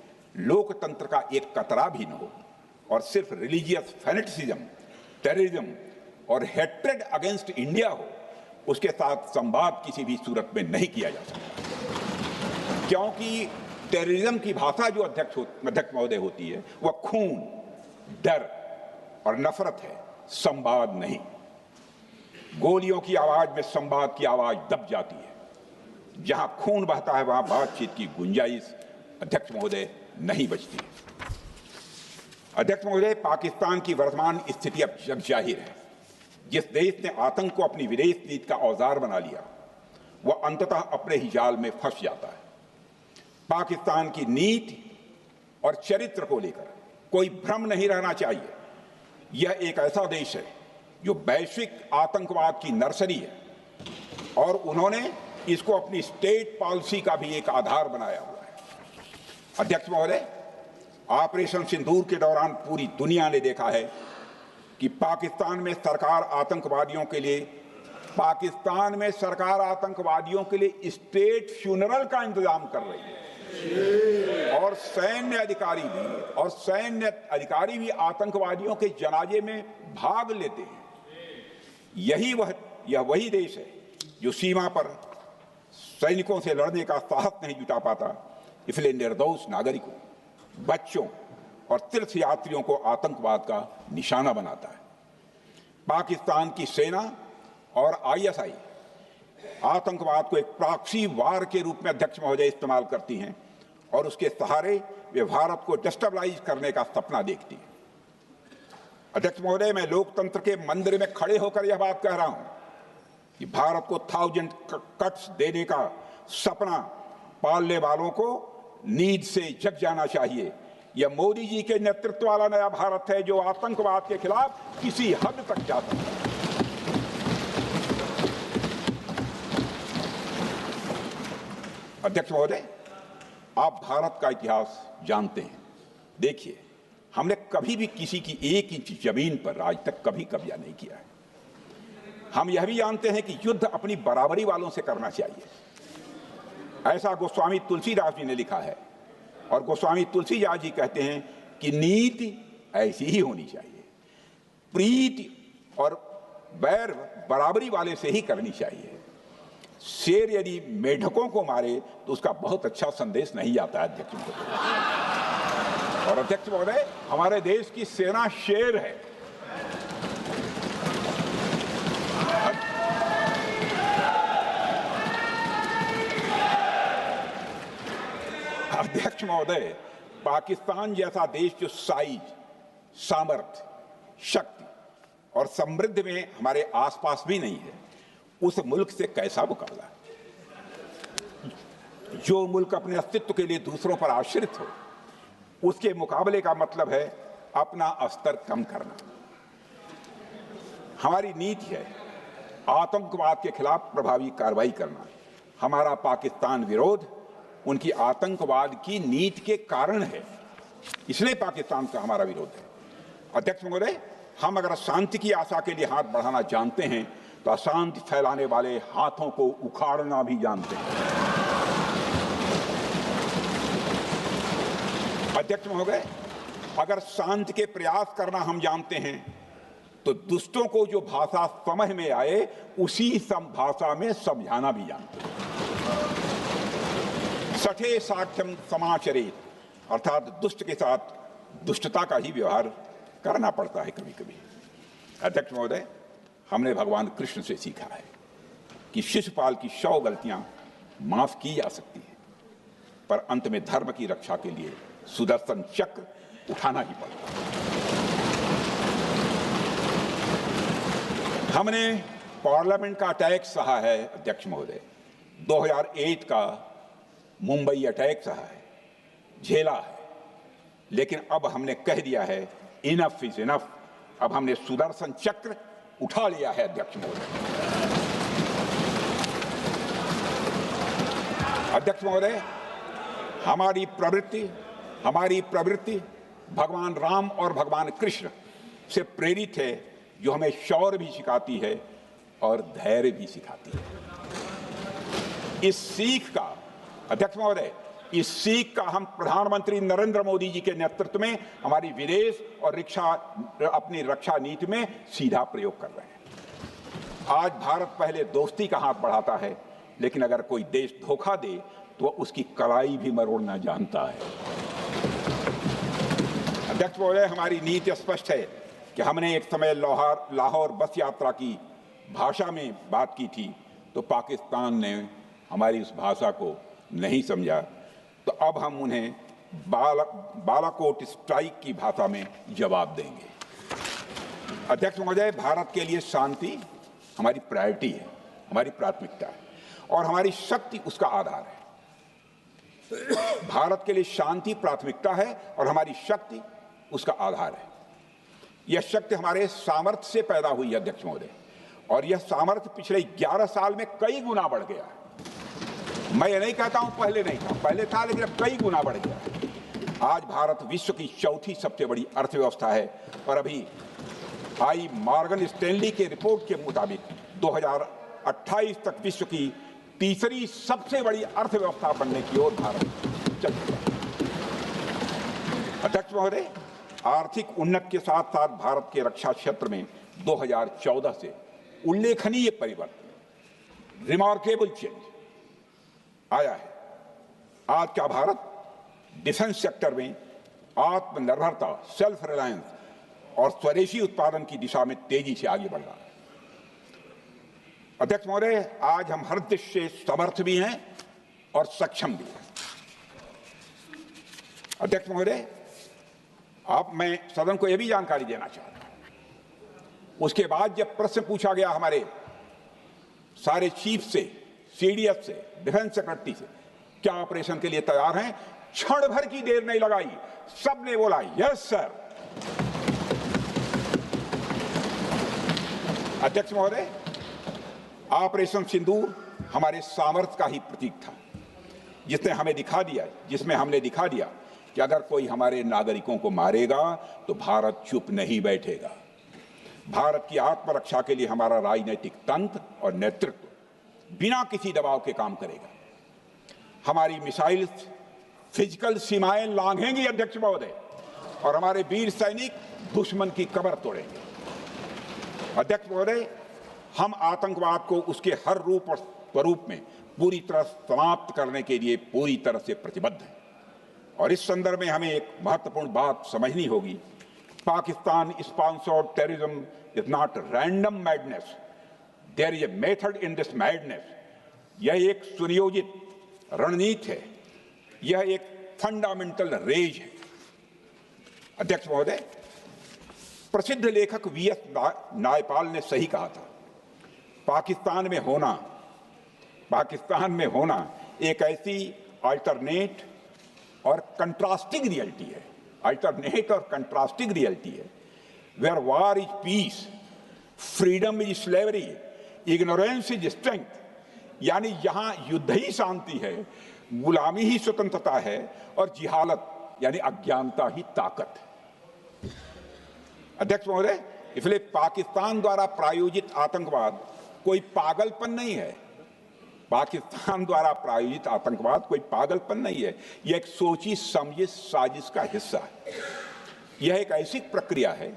लोकतंत्र का एक कतरा भी न हो और सिर्फ रिलीजियस फैनेटिसिज्म, टेररिज्म और हेट्रेड अगेंस्ट इंडिया हो, उसके साथ संवाद किसी भी सूरत में नहीं किया जा सकता, क्योंकि टेररिज्म की भाषा जो अध्यक्ष महोदय होती है वह खून, डर और नफरत है, संवाद नहीं। गोलियों की आवाज में संवाद की आवाज दब जाती है। जहां खून बहता है वहां बातचीत की गुंजाइश अध्यक्ष महोदय नहीं बचती। अध्यक्ष महोदय, पाकिस्तान की वर्तमान स्थिति अब जग जाहिर है। जिस देश ने आतंक को अपनी विदेश नीति का औजार बना लिया, वह अंततः अपने ही जाल में फंस जाता है। पाकिस्तान की नीति और चरित्र को लेकर कोई भ्रम नहीं रहना चाहिए। यह एक ऐसा देश है जो वैश्विक आतंकवाद की नर्सरी है, और उन्होंने इसको अपनी स्टेट पॉलिसी का भी एक आधार बनाया हुआ है। अध्यक्ष महोदय, ऑपरेशन सिंदूर के दौरान पूरी दुनिया ने देखा है कि पाकिस्तान में सरकार आतंकवादियों के लिए स्टेट फ्यूनरल का इंतजाम कर रही है, और सैन्य अधिकारी भी आतंकवादियों के जनाजे में भाग लेते हैं। यह वही देश है जो सीमा पर सैनिकों से लड़ने का साहस नहीं जुटा पाता, इसलिए निर्दोष नागरिकों, बच्चों और तीर्थ यात्रियों को आतंकवाद का निशाना बनाता है। पाकिस्तान की सेना और आईएसआई आतंकवाद को एक प्रॉक्सी वार के रूप में अध्यक्ष महोदय इस्तेमाल करती हैं और उसके सहारे वे भारत को डिस्टेबलाइज करने का सपना देखती है। अध्यक्ष महोदय, मैं लोकतंत्र के मंदिर में खड़े होकर यह बात कह रहा हूं कि भारत को 1000 कट्स देने का सपना पालने वालों को नींद से जग जाना चाहिए। यह मोदी जी के नेतृत्व वाला नया भारत है जो आतंकवाद के खिलाफ किसी हद तक जा सकता है। अध्यक्ष महोदय, आप भारत का इतिहास जानते हैं। देखिए, हमने कभी भी किसी की 1 इंच जमीन पर आज तक कभी कब्जा नहीं किया है। हम यह भी जानते हैं कि युद्ध अपनी बराबरी वालों से करना चाहिए। ऐसा गोस्वामी तुलसीदास जी ने लिखा है और गोस्वामी तुलसीदास जी कहते हैं कि नीति ऐसी ही होनी चाहिए, प्रीति और बैर बराबरी वाले से ही करनी चाहिए। शेर यदि मेढकों को मारे तो उसका बहुत अच्छा संदेश नहीं आता है अध्यक्ष महोदय। और अध्यक्ष महोदय, हमारे देश की सेना शेर है। अध्यक्ष महोदय, पाकिस्तान जैसा देश जो साइज, सामर्थ्य, शक्ति और समृद्धि में हमारे आसपास भी नहीं है, उस मुल्क से कैसा मुकाबला? जो मुल्क अपने अस्तित्व के लिए दूसरों पर आश्रित हो, उसके मुकाबले का मतलब है अपना स्तर कम करना। हमारी नीति है आतंकवाद के खिलाफ प्रभावी कार्रवाई करना। हमारा पाकिस्तान विरोध उनकी आतंकवाद की नीति के कारण है, इसलिए पाकिस्तान का हमारा विरोध है। अध्यक्ष महोदय, हम अगर शांति की आशा के लिए हाथ बढ़ाना जानते हैं तो अशांति फैलाने वाले हाथों को उखाड़ना भी जानते हैं। अध्यक्ष महोदय, अगर शांति के प्रयास करना हम जानते हैं तो दुष्टों को जो भाषा समझ में आए उसी भाषा में समझाना भी जानते हैं। सठे साक्ष्यम समाचरित, अर्थात दुष्ट के साथ दुष्टता का ही व्यवहार करना पड़ता है कभी कभी। अध्यक्ष महोदय, हमने भगवान कृष्ण से सीखा है कि शिशुपाल की 100 गलतियां माफ की जा सकती हैं, पर अंत में धर्म की रक्षा के लिए सुदर्शन चक्र उठाना ही पड़ता है। हमने पार्लियामेंट का अटैक सहा है अध्यक्ष महोदय, 2008 का मुंबई अटैक सहा है, झेला है, लेकिन अब हमने कह दिया है इनफ इज इनफ। अब हमने सुदर्शन चक्र उठा लिया है अध्यक्ष महोदय। अध्यक्ष महोदय, हमारी प्रवृत्ति भगवान राम और भगवान कृष्ण से प्रेरित है, जो हमें शौर्य भी सिखाती है और धैर्य भी सिखाती है। इस सीख का अध्यक्ष महोदय, इस सीख का हम प्रधानमंत्री नरेंद्र मोदी जी के नेतृत्व में हमारी विदेश और अपनी रक्षा नीति में सीधा प्रयोग कर रहे हैं। आज भारत पहले दोस्ती का हाथ बढ़ाता है, लेकिन अगर कोई देश धोखा दे तो उसकी कलाई भी मरोड़ना जानता है। अध्यक्ष महोदय, हमारी नीति स्पष्ट है कि हमने एक समय लाहौर बस यात्रा की भाषा में बात की थी तो पाकिस्तान ने हमारी उस भाषा को नहीं समझा, तो अब हम उन्हें बालाकोट स्ट्राइक की भाषा में जवाब देंगे। अध्यक्ष महोदय, भारत के लिए शांति हमारी प्रायोरिटी है, हमारी प्राथमिकता है और हमारी शक्ति उसका आधार है। भारत के लिए शांति प्राथमिकता है और हमारी शक्ति उसका आधार है। यह शक्ति हमारे सामर्थ्य से पैदा हुई है अध्यक्ष महोदय, और यह सामर्थ्य पिछले 11 साल में कई गुना बढ़ गया है। मैं ये नहीं कहता हूं पहले नहीं था, पहले था, लेकिन अब कई गुना बढ़ गया। आज भारत विश्व की चौथी सबसे बड़ी अर्थव्यवस्था है और अभी आई मॉर्गन स्टैनली के रिपोर्ट के मुताबिक 2028 तक विश्व की तीसरी सबसे बड़ी अर्थव्यवस्था बनने की ओर भारत चल रहा है। अध्यक्ष महोदय, आर्थिक उन्नति के साथ साथ भारत के रक्षा क्षेत्र में 2014 से उल्लेखनीय परिवर्तन, रिमार्केबल चेंज आया है। आज का भारत डिफेंस सेक्टर में आत्मनिर्भरता, सेल्फ रिलायंस और स्वदेशी उत्पादन की दिशा में तेजी से आगे बढ़ रहा है। अध्यक्ष महोदय, आज हम हर दृष्टि से समर्थ भी हैं और सक्षम भी हैं। अध्यक्ष महोदय, मैं सदन को यह भी जानकारी देना चाहता हूं, उसके बाद जब प्रश्न पूछा गया हमारे सारे चीफ से, सीडीएस से, डिफेंस सेक्रेटरी से, क्या ऑपरेशन के लिए तैयार हैं, क्षण भर की देर नहीं लगाई, सबने बोला यस सर। अध्यक्ष महोदय, ऑपरेशन सिंदूर हमारे सामर्थ्य का ही प्रतीक था, जिसमें हमने दिखा दिया कि अगर कोई हमारे नागरिकों को मारेगा तो भारत चुप नहीं बैठेगा। भारत की आत्मरक्षा के लिए हमारा राजनीतिक तंत्र और नेतृत्व बिना किसी दबाव के काम करेगा। हमारी मिसाइल फिजिकल सीमाएं लांघेंगी अध्यक्ष महोदय, और हमारे वीर सैनिक दुश्मन की कमर तोड़ेंगे। अध्यक्ष महोदय, हम आतंकवाद को उसके हर रूप और स्वरूप में पूरी तरह समाप्त करने के लिए पूरी तरह से प्रतिबद्ध हैं। और इस संदर्भ में हमें एक महत्वपूर्ण बात समझनी होगी, Pakistan sponsored terrorism is not random madness, there is a method in this madness. यह एक सुनियोजित रणनीति है, यह एक फंडामेंटल रेज है। अध्यक्ष महोदय, प्रसिद्ध लेखक वीएस नायपाल ने सही कहा था, पाकिस्तान में होना एक ऐसी अल्टरनेट और कंट्रास्टिंग रियलिटी है, where war is peace, freedom is slavery, ignorance is strength. यानी यहां युद्ध ही शांति है, गुलामी ही स्वतंत्रता है, और जिहालत यानी अज्ञानता ही ताकत है। अध्यक्ष महोदय, इसलिए पाकिस्तान द्वारा प्रायोजित आतंकवाद कोई पागलपन नहीं है। पाकिस्तान द्वारा प्रायोजित आतंकवाद कोई पागलपन नहीं है, यह एक सोची समझी साजिश का हिस्सा है। यह एक ऐसी प्रक्रिया है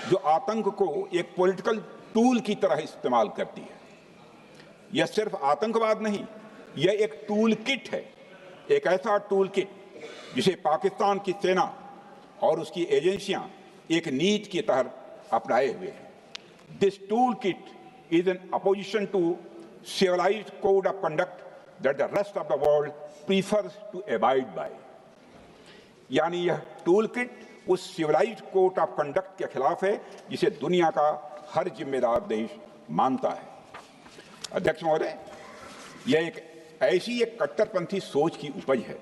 जो आतंक को एक पॉलिटिकल टूल की तरह इस्तेमाल करती है। यह सिर्फ आतंकवाद नहीं, यह एक टूल किट है, एक ऐसा टूल किट जिसे पाकिस्तान की सेना और उसकी एजेंसियां एक नीति की तरह अपनाए हुए हैं। This tool kit is in opposition to civilized code of conduct that the rest of the world prefers to abide by। यानी यह टूल किट उस सिविलाइज्ड कोड ऑफ कंडक्ट के खिलाफ है जिसे दुनिया का हर जिम्मेदार देश मानता है। अध्यक्ष महोदय, यह एक कट्टरपंथी सोच की उपज है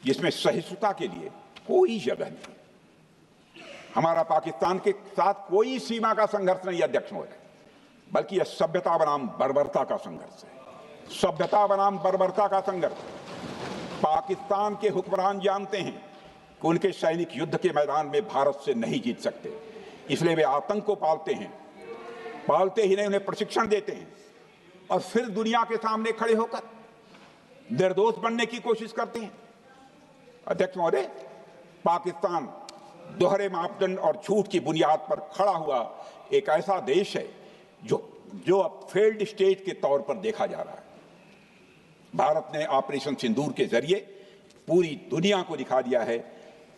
जिसमें सहिष्णुता के लिए कोई जगह नहीं। हमारा पाकिस्तान के साथ कोई सीमा का संघर्ष नहीं है अध्यक्ष महोदय, बल्कि यह सभ्यता बनाम बर्बरता का संघर्ष है। सभ्यता बनाम बर्बरता का संघर्ष। पाकिस्तान के हुक्मरान जानते हैं कि उनके सैनिक युद्ध के मैदान में भारत से नहीं जीत सकते, इसलिए वे आतंक को पालते हैं, पालते ही नहीं उन्हें प्रशिक्षण देते हैं, और फिर दुनिया के सामने खड़े होकर निर्दोष बनने की कोशिश करते हैं। अध्यक्ष महोदय, पाकिस्तान दोहरे मापदंड और झूठ की बुनियाद पर खड़ा हुआ एक ऐसा देश है जो अब फेल्ड स्टेट के तौर पर देखा जा रहा है। भारत ने ऑपरेशन सिंदूर के जरिए पूरी दुनिया को दिखा दिया है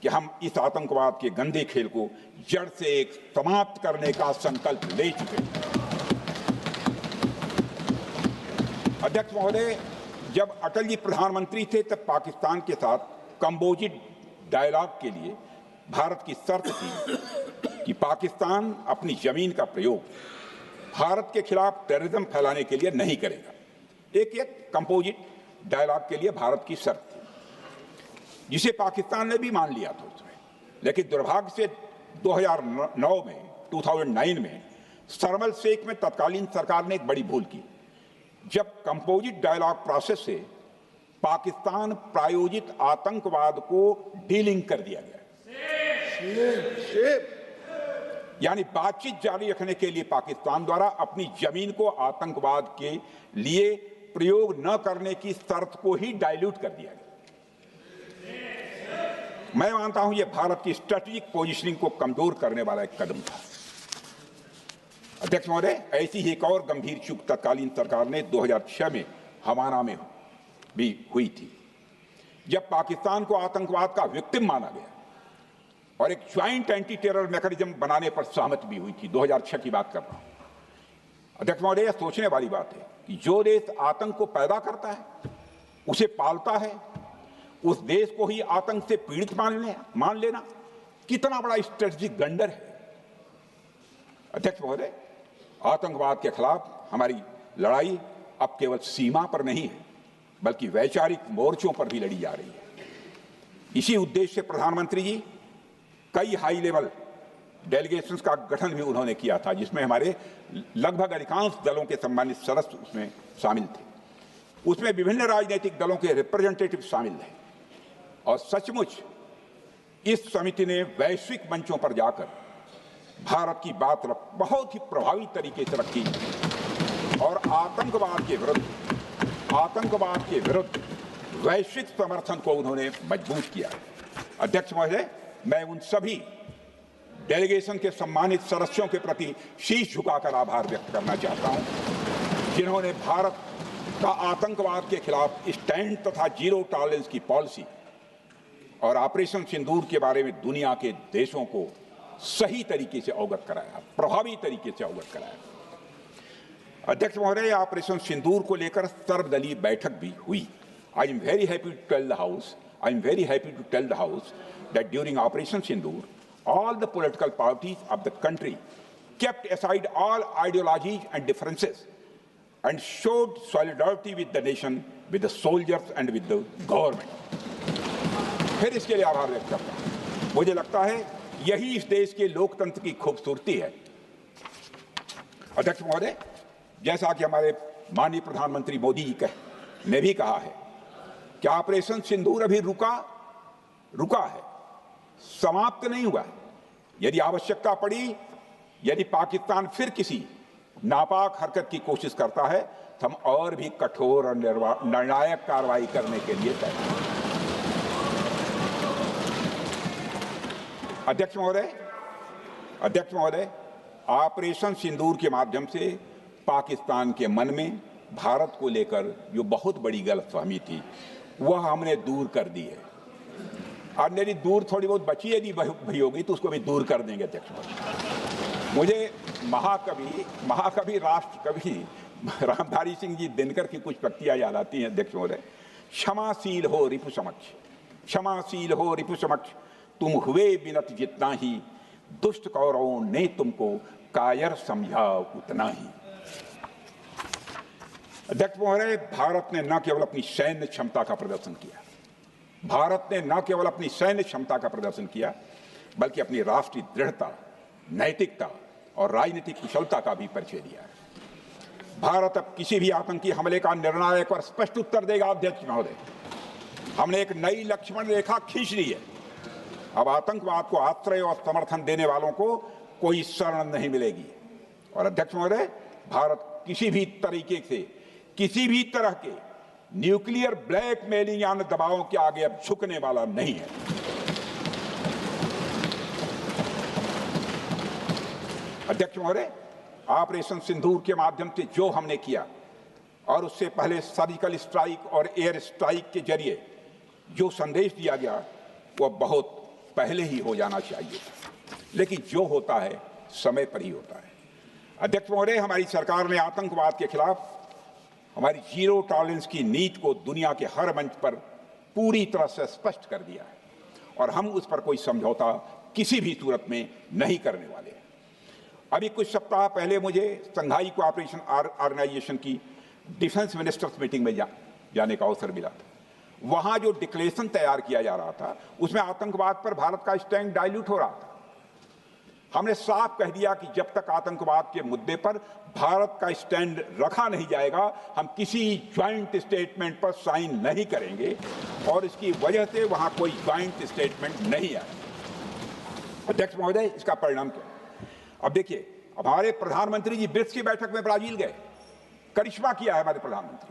कि हम इस आतंकवाद के गंदे खेल को जड़ से एक समाप्त करने का संकल्प ले चुके हैं। अध्यक्ष महोदय, जब अटल जी प्रधानमंत्री थे तब पाकिस्तान के साथ कंबोजिट डायलॉग के लिए भारत की शर्त थी कि पाकिस्तान अपनी जमीन का प्रयोग भारत के खिलाफ टेररिज्म फैलाने के लिए नहीं करेगा। एक कंपोजिट डायलॉग के लिए भारत की शर्त थी, जिसे पाकिस्तान ने भी मान लिया था उसमें। लेकिन दुर्भाग्य से 2009 में शर्म शेख में तत्कालीन सरकार ने एक बड़ी भूल की, जब कंपोजिट डायलॉग प्रोसेस से पाकिस्तान प्रायोजित आतंकवाद को डीलिंक कर दिया गया। यानी बातचीत जारी रखने के लिए पाकिस्तान द्वारा अपनी जमीन को आतंकवाद के लिए प्रयोग न करने की शर्त को ही डाइल्यूट कर दिया गया। मैं मानता हूं यह भारत की स्ट्रेटेजिक पोजीशनिंग को कमजोर करने वाला एक कदम था। अध्यक्ष महोदय, ऐसी ही एक और गंभीर चूक तत्कालीन सरकार ने 2006 में हवाना में भी हुई थी, जब पाकिस्तान को आतंकवाद का विक्टिम माना गया और एक ज्वाइंट एंटी टेरर मैकेनिज्म बनाने पर सहमति भी हुई थी। 2006 की बात कर रहा हूं। अध्यक्ष महोदय, यह सोचने वाली बात है कि जो देश आतंक को पैदा करता है, उसे पालता है, उस देश को ही आतंक से पीड़ित मान लेना कितना बड़ा स्ट्रेटेजिक ब्लंडर है। अध्यक्ष महोदय, आतंकवाद के खिलाफ हमारी लड़ाई अब केवल सीमा पर नहीं है, बल्कि वैचारिक मोर्चों पर भी लड़ी जा रही है। इसी उद्देश्य से प्रधानमंत्री जी कई हाई लेवल डेलीगेशंस का गठन भी उन्होंने किया था, जिसमें हमारे लगभग अधिकांश दलों के सम्मानित सदस्य उसमें शामिल थे। उसमें विभिन्न राजनीतिक दलों के रिप्रेजेंटेटिव शामिल थे और सचमुच इस समिति ने वैश्विक मंचों पर जाकर भारत की बात बहुत ही प्रभावी तरीके से रखी और आतंकवाद के विरुद्ध वैश्विक समर्थन को उन्होंने मजबूत किया। अध्यक्ष महोदय, मैं उन सभी डेलीगेशन के सम्मानित सदस्यों के प्रति शीश झुकाकर आभार व्यक्त करना चाहता हूं, जिन्होंने भारत का आतंकवाद के खिलाफ स्टैंड तथा जीरो टॉलरेंस की पॉलिसी और ऑपरेशन सिंदूर के बारे में दुनिया के देशों को सही तरीके से अवगत कराया, प्रभावी तरीके से अवगत कराया। अध्यक्ष महोदय, ऑपरेशन सिंदूर को लेकर सर्वदलीय बैठक भी हुई। I am very happy to tell the house that during Operation Sindoor, all the political parties of the country kept aside all ideologies and differences and showed solidarity with the nation, with the soldiers and with the government. फिर इसके लिए आभार व्यक्त करता हूं। मुझे लगता है यही इस देश के लोकतंत्र की खूबसूरती है। अध्यक्ष महोदय, जैसा कि हमारे माननीय प्रधानमंत्री मोदी जी ने भी कहा है कि ऑपरेशन सिंदूर अभी रुका है, समाप्त नहीं हुआ। यदि आवश्यकता पड़ी, यदि पाकिस्तान फिर किसी नापाक हरकत की कोशिश करता है, तो हम और भी कठोर और निर्णायक कार्रवाई करने के लिए तैयार हैं। अध्यक्ष महोदय, ऑपरेशन सिंदूर के माध्यम से पाकिस्तान के मन में भारत को लेकर जो बहुत बड़ी गलतफहमी थी, वह हमने दूर कर दी है। और यदि दूर थोड़ी बहुत बची यदि भई होगी तो उसको भी दूर कर देंगे। अध्यक्ष महोदय, मुझे महाकवि राष्ट्र कवि रामधारी सिंह जी दिनकर की कुछ पंक्तियां याद आती हैं। अध्यक्ष महोदय, क्षमाशील हो रिपु समक्ष, तुम हुए विनत जितना ही, दुष्ट कौरवों ने तुमको कायर समझा उतना ही। अध्यक्ष महोदय, भारत ने न केवल अपनी सैन्य क्षमता का प्रदर्शन किया, बल्कि अपनी राष्ट्रीय दृढ़ता, नैतिकता और राजनीतिक कुशलता का भी परिचय दिया है। भारत अब किसी भी आतंकी हमले का निर्णायक और स्पष्ट उत्तर देगा। अध्यक्ष महोदय, हमने एक नई लक्ष्मण रेखा खींच ली है। अब आतंकवाद को आश्रय और समर्थन देने वालों को कोई शरण नहीं मिलेगी। और अध्यक्ष महोदय, भारत किसी भी तरह के न्यूक्लियर ब्लैकमेलिंग या दबावों के आगे अब झुकने वाला नहीं है। अध्यक्ष महोदय, ऑपरेशन सिंदूर के माध्यम से जो हमने किया और उससे पहले सर्जिकल स्ट्राइक और एयर स्ट्राइक के जरिए जो संदेश दिया गया, वह बहुत पहले ही हो जाना चाहिए, लेकिन जो होता है समय पर ही होता है। अध्यक्ष महोदय, हमारी सरकार ने आतंकवाद के खिलाफ हमारी जीरो टॉलरेंस की नीति को दुनिया के हर मंच पर पूरी तरह से स्पष्ट कर दिया है और हम उस पर कोई समझौता किसी भी सूरत में नहीं करने वाले हैं। अभी कुछ सप्ताह पहले मुझे शंघाई कोऑपरेशन ऑर्गेनाइजेशन की डिफेंस मिनिस्टर्स मीटिंग में जाने का अवसर मिला था। वहां जो डिक्लेरेशन तैयार किया जा रहा था, उसमें आतंकवाद पर भारत का स्टैंड डाइल्यूट हो रहा था। हमने साफ कह दिया कि जब तक आतंकवाद के मुद्दे पर भारत का स्टैंड रखा नहीं जाएगा, हम किसी ज्वाइंट स्टेटमेंट पर साइन नहीं करेंगे और इसकी वजह से वहां कोई ज्वाइंट स्टेटमेंट नहीं आया। अध्यक्ष महोदय, इसका परिणाम क्या? अब देखिए, हमारे प्रधानमंत्री जी ब्रिक्स की बैठक में ब्राजील गए, करिश्मा किया है हमारे प्रधानमंत्री।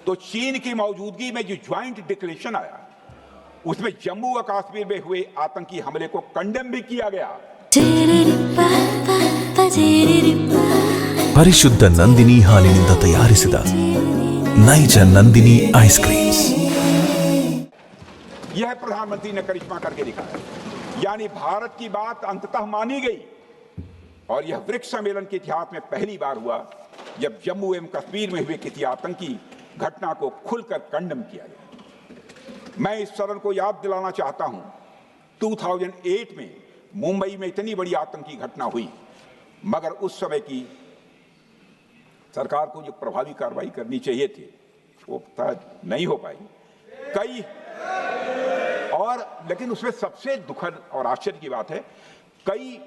तो चीन की मौजूदगी में जो ज्वाइंट डिक्लेरेशन आया, उसमें जम्मू और कश्मीर में हुए आतंकी हमले को कंडेम भी किया गया। ಪರಿಶುದ್ಧ ನಂದಿನಿ ಹಾಲಿನಿಂದ ತಯಾರಿಸಿದ ನೈಜ ನಂದಿನಿ ಐಸ್ ಕ್ರೀಮ್ಸ್। यह प्रधानमंत्री ने करिश्मा करके दिखाया। यानी भारत की बात अंततः मानी गई और यह ब्रिक्स सम्मेलन के इतिहास में पहली बार हुआ जब जम्मू एवं कश्मीर में हुए किसी आतंकी घटना को खुलकर कंडम किया गया। मैं इस सदन को याद दिलाना चाहता हूं, 2008 में मुंबई में इतनी बड़ी आतंकी घटना हुई, मगर उस समय की सरकार को जो प्रभावी कार्रवाई करनी चाहिए थी वो नहीं हो पाई। लेकिन उसमें सबसे दुखद और आश्चर्य की बात है, कई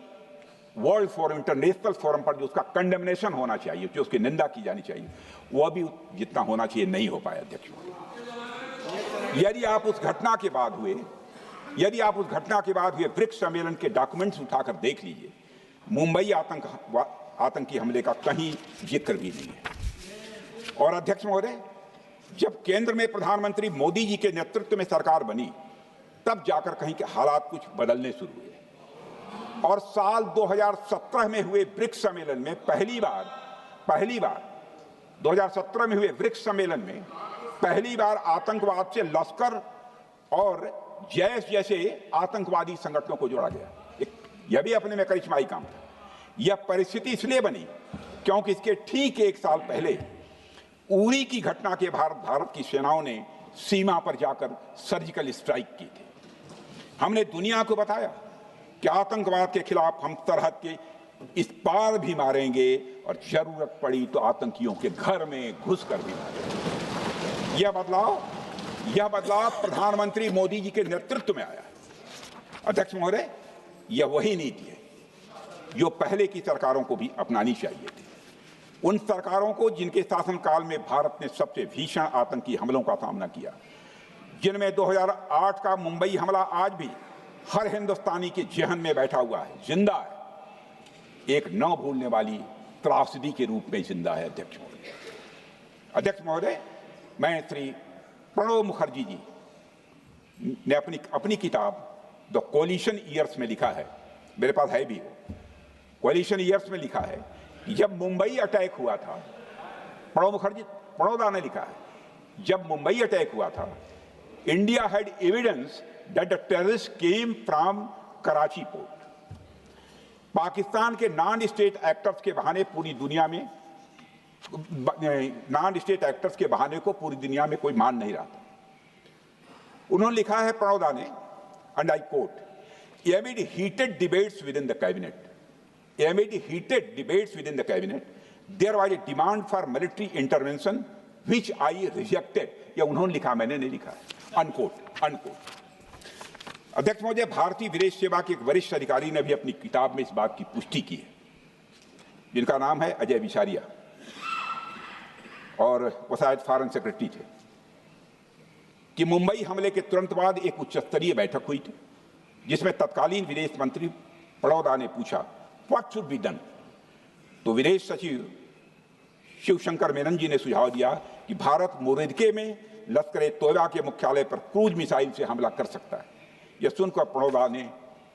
वर्ल्ड फोरम, इंटरनेशनल फोरम पर जो उसका कंडेमनेशन होना चाहिए, जो उसकी निंदा की जानी चाहिए, वह भी जितना होना चाहिए नहीं हो पाया। अध्यक्ष, यदि आप उस घटना के बाद हुए ब्रिक्स सम्मेलन के डॉक्यूमेंट्स उठाकर देख लीजिए, मुंबई आतंकी हमले का कहीं जिक्र भी नहीं है। और अध्यक्ष महोदय, जब केंद्र में प्रधानमंत्री मोदी जी के नेतृत्व में सरकार बनी, तब जाकर कहीं के हालात कुछ बदलने शुरू हुए और साल 2017 में हुए ब्रिक्स सम्मेलन में पहली बार 2017 में हुए ब्रिक्स सम्मेलन में पहली बार आतंकवाद से लश्कर और जैश जैसे आतंकवादी संगठनों को जोड़ा गया। यह भी अपने में करिश्माई काम था। यह परिस्थिति इसलिए बनी क्योंकि इसके ठीक एक साल पहले उरी की घटना के भारत की सेनाओं ने सीमा पर जाकर सर्जिकल स्ट्राइक की थी। हमने दुनिया को बताया कि आतंकवाद के खिलाफ हम सरहद के इस पार भी मारेंगे और जरूरत पड़ी तो आतंकियों के घर में घुसकर भी मारेंगे। यह बदलाव प्रधानमंत्री मोदी जी के नेतृत्व में आया। अध्यक्ष महोदय, यह वही नीति है जो पहले की सरकारों को भी अपनानी चाहिए थी। उन सरकारों को जिनके शासनकाल में भारत ने सबसे भीषण आतंकी हमलों का सामना किया, जिनमें 2008 का मुंबई हमला आज भी हर हिंदुस्तानी के जहन में बैठा हुआ है, जिंदा है, एक न भूलने वाली त्रासदी के रूप में जिंदा है। अध्यक्ष महोदय, मैं श्री प्रणब मुखर्जी जी ने अपनी किताब द कोलिशन ईयर्स में लिखा है, मेरे पास है भी, कोलिशन ईयर्स में लिखा है कि जब मुंबई अटैक हुआ था, प्रणब ने लिखा है, जब मुंबई अटैक हुआ था, India had evidence that the terrorist came from Karachi port. Pakistan के नॉन स्टेट एक्टर्स के बहाने पूरी दुनिया में को पूरी दुनिया में कोई मान नहीं रहा था। उन्होंने लिखा है, प्रणब ने, and I quote, amid heated debates within the cabinet, there was a demand for military intervention which I rejected. यह उन्होंने लिखा, मैंने नहीं लिखा है, अनकोट। अध्यक्ष महोदय, भारतीय विदेश सेवा के एक वरिष्ठ अधिकारी ने भी अपनी किताब में इस बात की पुष्टि की है, जिनका नाम है अजय बिसारिया, और वो शायद फॉरेन सेक्रेटरी थे, कि मुंबई हमले के तुरंत बाद एक उच्च स्तरीय बैठक हुई थी जिसमें तत्कालीन विदेश मंत्री प्रणब ने पूछा, व्हाट शुड बी डन। तो विदेश सचिव शिवशंकर मेनन जी ने सुझाव दिया कि भारत मोरदके में लश्कर-ए-तोयबा के मुख्यालय पर क्रूज मिसाइल से हमला कर सकता है। यह सुनकर प्रणब ने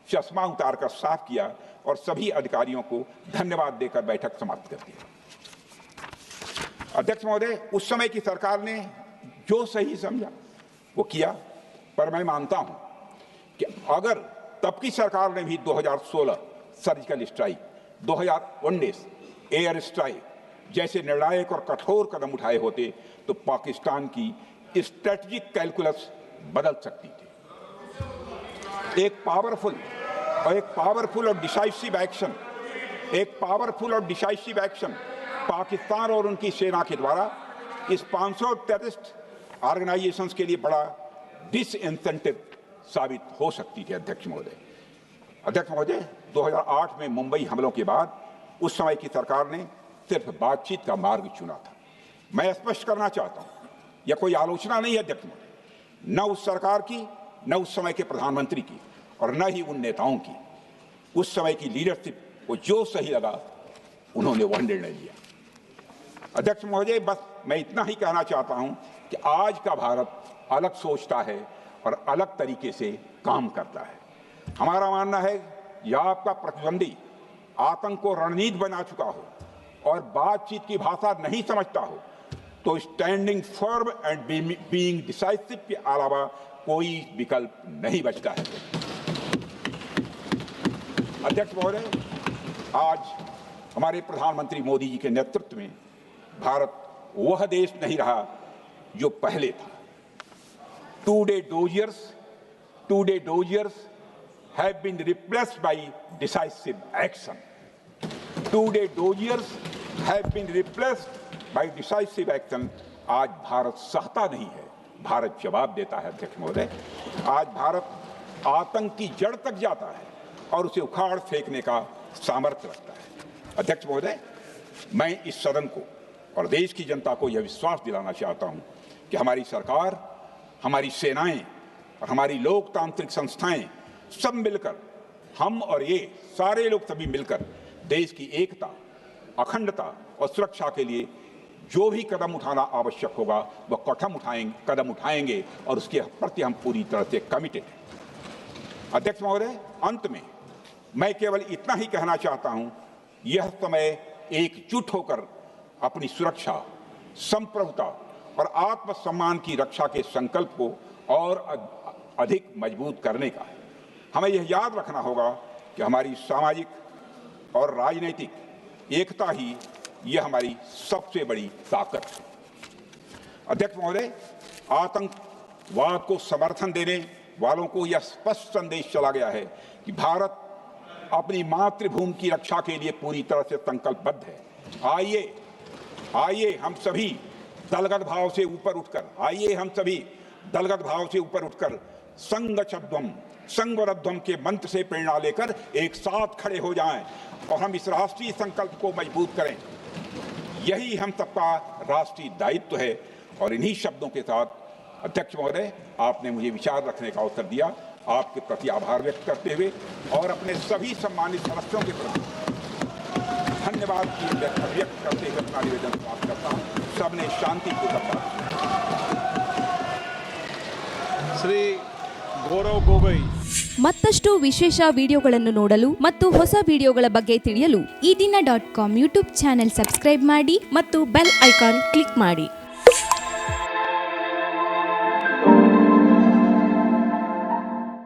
चश्मा उतारकर साफ किया और सभी अधिकारियों को धन्यवाद देकर बैठक समाप्त कर दी। अध्यक्ष महोदय, उस समय की सरकार ने जो सही समझा वो किया, पर मैं मानता हूं कि अगर तब की सरकार ने भी 2016 सर्जिकल स्ट्राइक, 2019 एयर स्ट्राइक जैसे निर्णायक और कठोर कदम उठाए होते तो पाकिस्तान की स्ट्रेटजिक कैलकुलस बदल सकती थी। एक पावरफुल और डिसाइसिव एक्शन पाकिस्तान और उनकी सेना के द्वारा इस 500 टेररिस्ट ऑर्गेनाइजेशंस के लिए बड़ा डिसइंसेंटिव साबित हो सकती थी। अध्यक्ष महोदय, 2008 में मुंबई हमलों के बाद उस समय की सरकार ने सिर्फ बातचीत का मार्ग चुना था। मैं स्पष्ट करना चाहता हूं, यह कोई आलोचना नहीं है अध्यक्ष महोदय, न उस सरकार की, न उस समय के प्रधानमंत्री की, और न ही उन नेताओं की। उस समय की लीडरशिप को जो सही लगा उन्होंने वह निर्णय लिया। अध्यक्ष महोदय, बस मैं इतना ही कहना चाहता हूं कि आज का भारत अलग सोचता है और अलग तरीके से काम करता है। हमारा मानना है यह आपका प्रतिद्वंदी आतंक को रणनीति बना चुका हो और बातचीत की भाषा नहीं समझता हो तो standing firm and being decisive के अलावा कोई विकल्प नहीं बचता है। अध्यक्ष महोदय, आज हमारे प्रधानमंत्री मोदी जी के नेतृत्व में भारत वह देश नहीं रहा जो पहले था। Today doziers have been replaced by decisive action. Today doziers have been replaced by decisive action. आज भारत सहता नहीं है, भारत जवाब देता है। अध्यक्ष महोदय, आज भारत आतंक की जड़ तक जाता है और उसे उखाड़ फेंकने का सामर्थ्य रखता है। अध्यक्ष महोदय, मैं इस सदन को और देश की जनता को यह विश्वास दिलाना चाहता हूं कि हमारी सरकार, हमारी सेनाएं और हमारी लोकतांत्रिक संस्थाएं सब मिलकर, हम और ये सारे लोग सभी मिलकर देश की एकता, अखंडता और सुरक्षा के लिए जो भी कदम उठाना आवश्यक होगा वह कदम उठाएंगे और उसके प्रति हम पूरी तरह से कमिटेड हैं। अध्यक्ष महोदय, अंत में मैं केवल इतना ही कहना चाहता हूं, यह समय एकजुट होकर अपनी सुरक्षा, संप्रभुता और आत्मसम्मान की रक्षा के संकल्प को और अधिक मजबूत करने का है। हमें यह याद रखना होगा कि हमारी सामाजिक और राजनीतिक एकता ही यह हमारी सबसे बड़ी ताकत है। अध्यक्ष महोदय, आतंकवाद को समर्थन देने वालों को यह स्पष्ट संदेश चला गया है कि भारत अपनी मातृभूमि की रक्षा के लिए पूरी तरह से संकल्पबद्ध है। आइए हम सभी दलगत भाव से ऊपर उठकर संगवरध्वम के मंत्र से प्रेरणा लेकर एक साथ खड़े हो जाएं और हम इस राष्ट्रीय संकल्प को मजबूत करें। यही हम सबका राष्ट्रीय दायित्व है। और इन्हीं शब्दों के साथ अध्यक्ष महोदय, आपने मुझे विचार रखने का अवसर दिया, आपके प्रति आभार व्यक्त करते हुए और अपने सभी सम्मानित सदस्यों के प्रति धन्यवाद व्यक्त करते हुए अपना निवेदन समाप्त करता हूँ। सबने शांतिपूर्वक श्री गौरव गोगोई। ಮತ್ತಷ್ಟು ವಿಶೇಷ ವಿಡಿಯೋಗಳನ್ನು ನೋಡಲು ಮತ್ತು ಹೊಸ ವಿಡಿಯೋಗಳ ಬಗ್ಗೆ ತಿಳಿಯಲು ಈ ದಿನ .com ಯೂಟ್ಯೂಬ್ ಚಾನೆಲ್ ಸಬ್ಸ್ಕ್ರೈಬ್ ಮಾಡಿ ಮತ್ತು ಬೆಲ್ ಐಕಾನ್ ಕ್ಲಿಕ್ ಮಾಡಿ.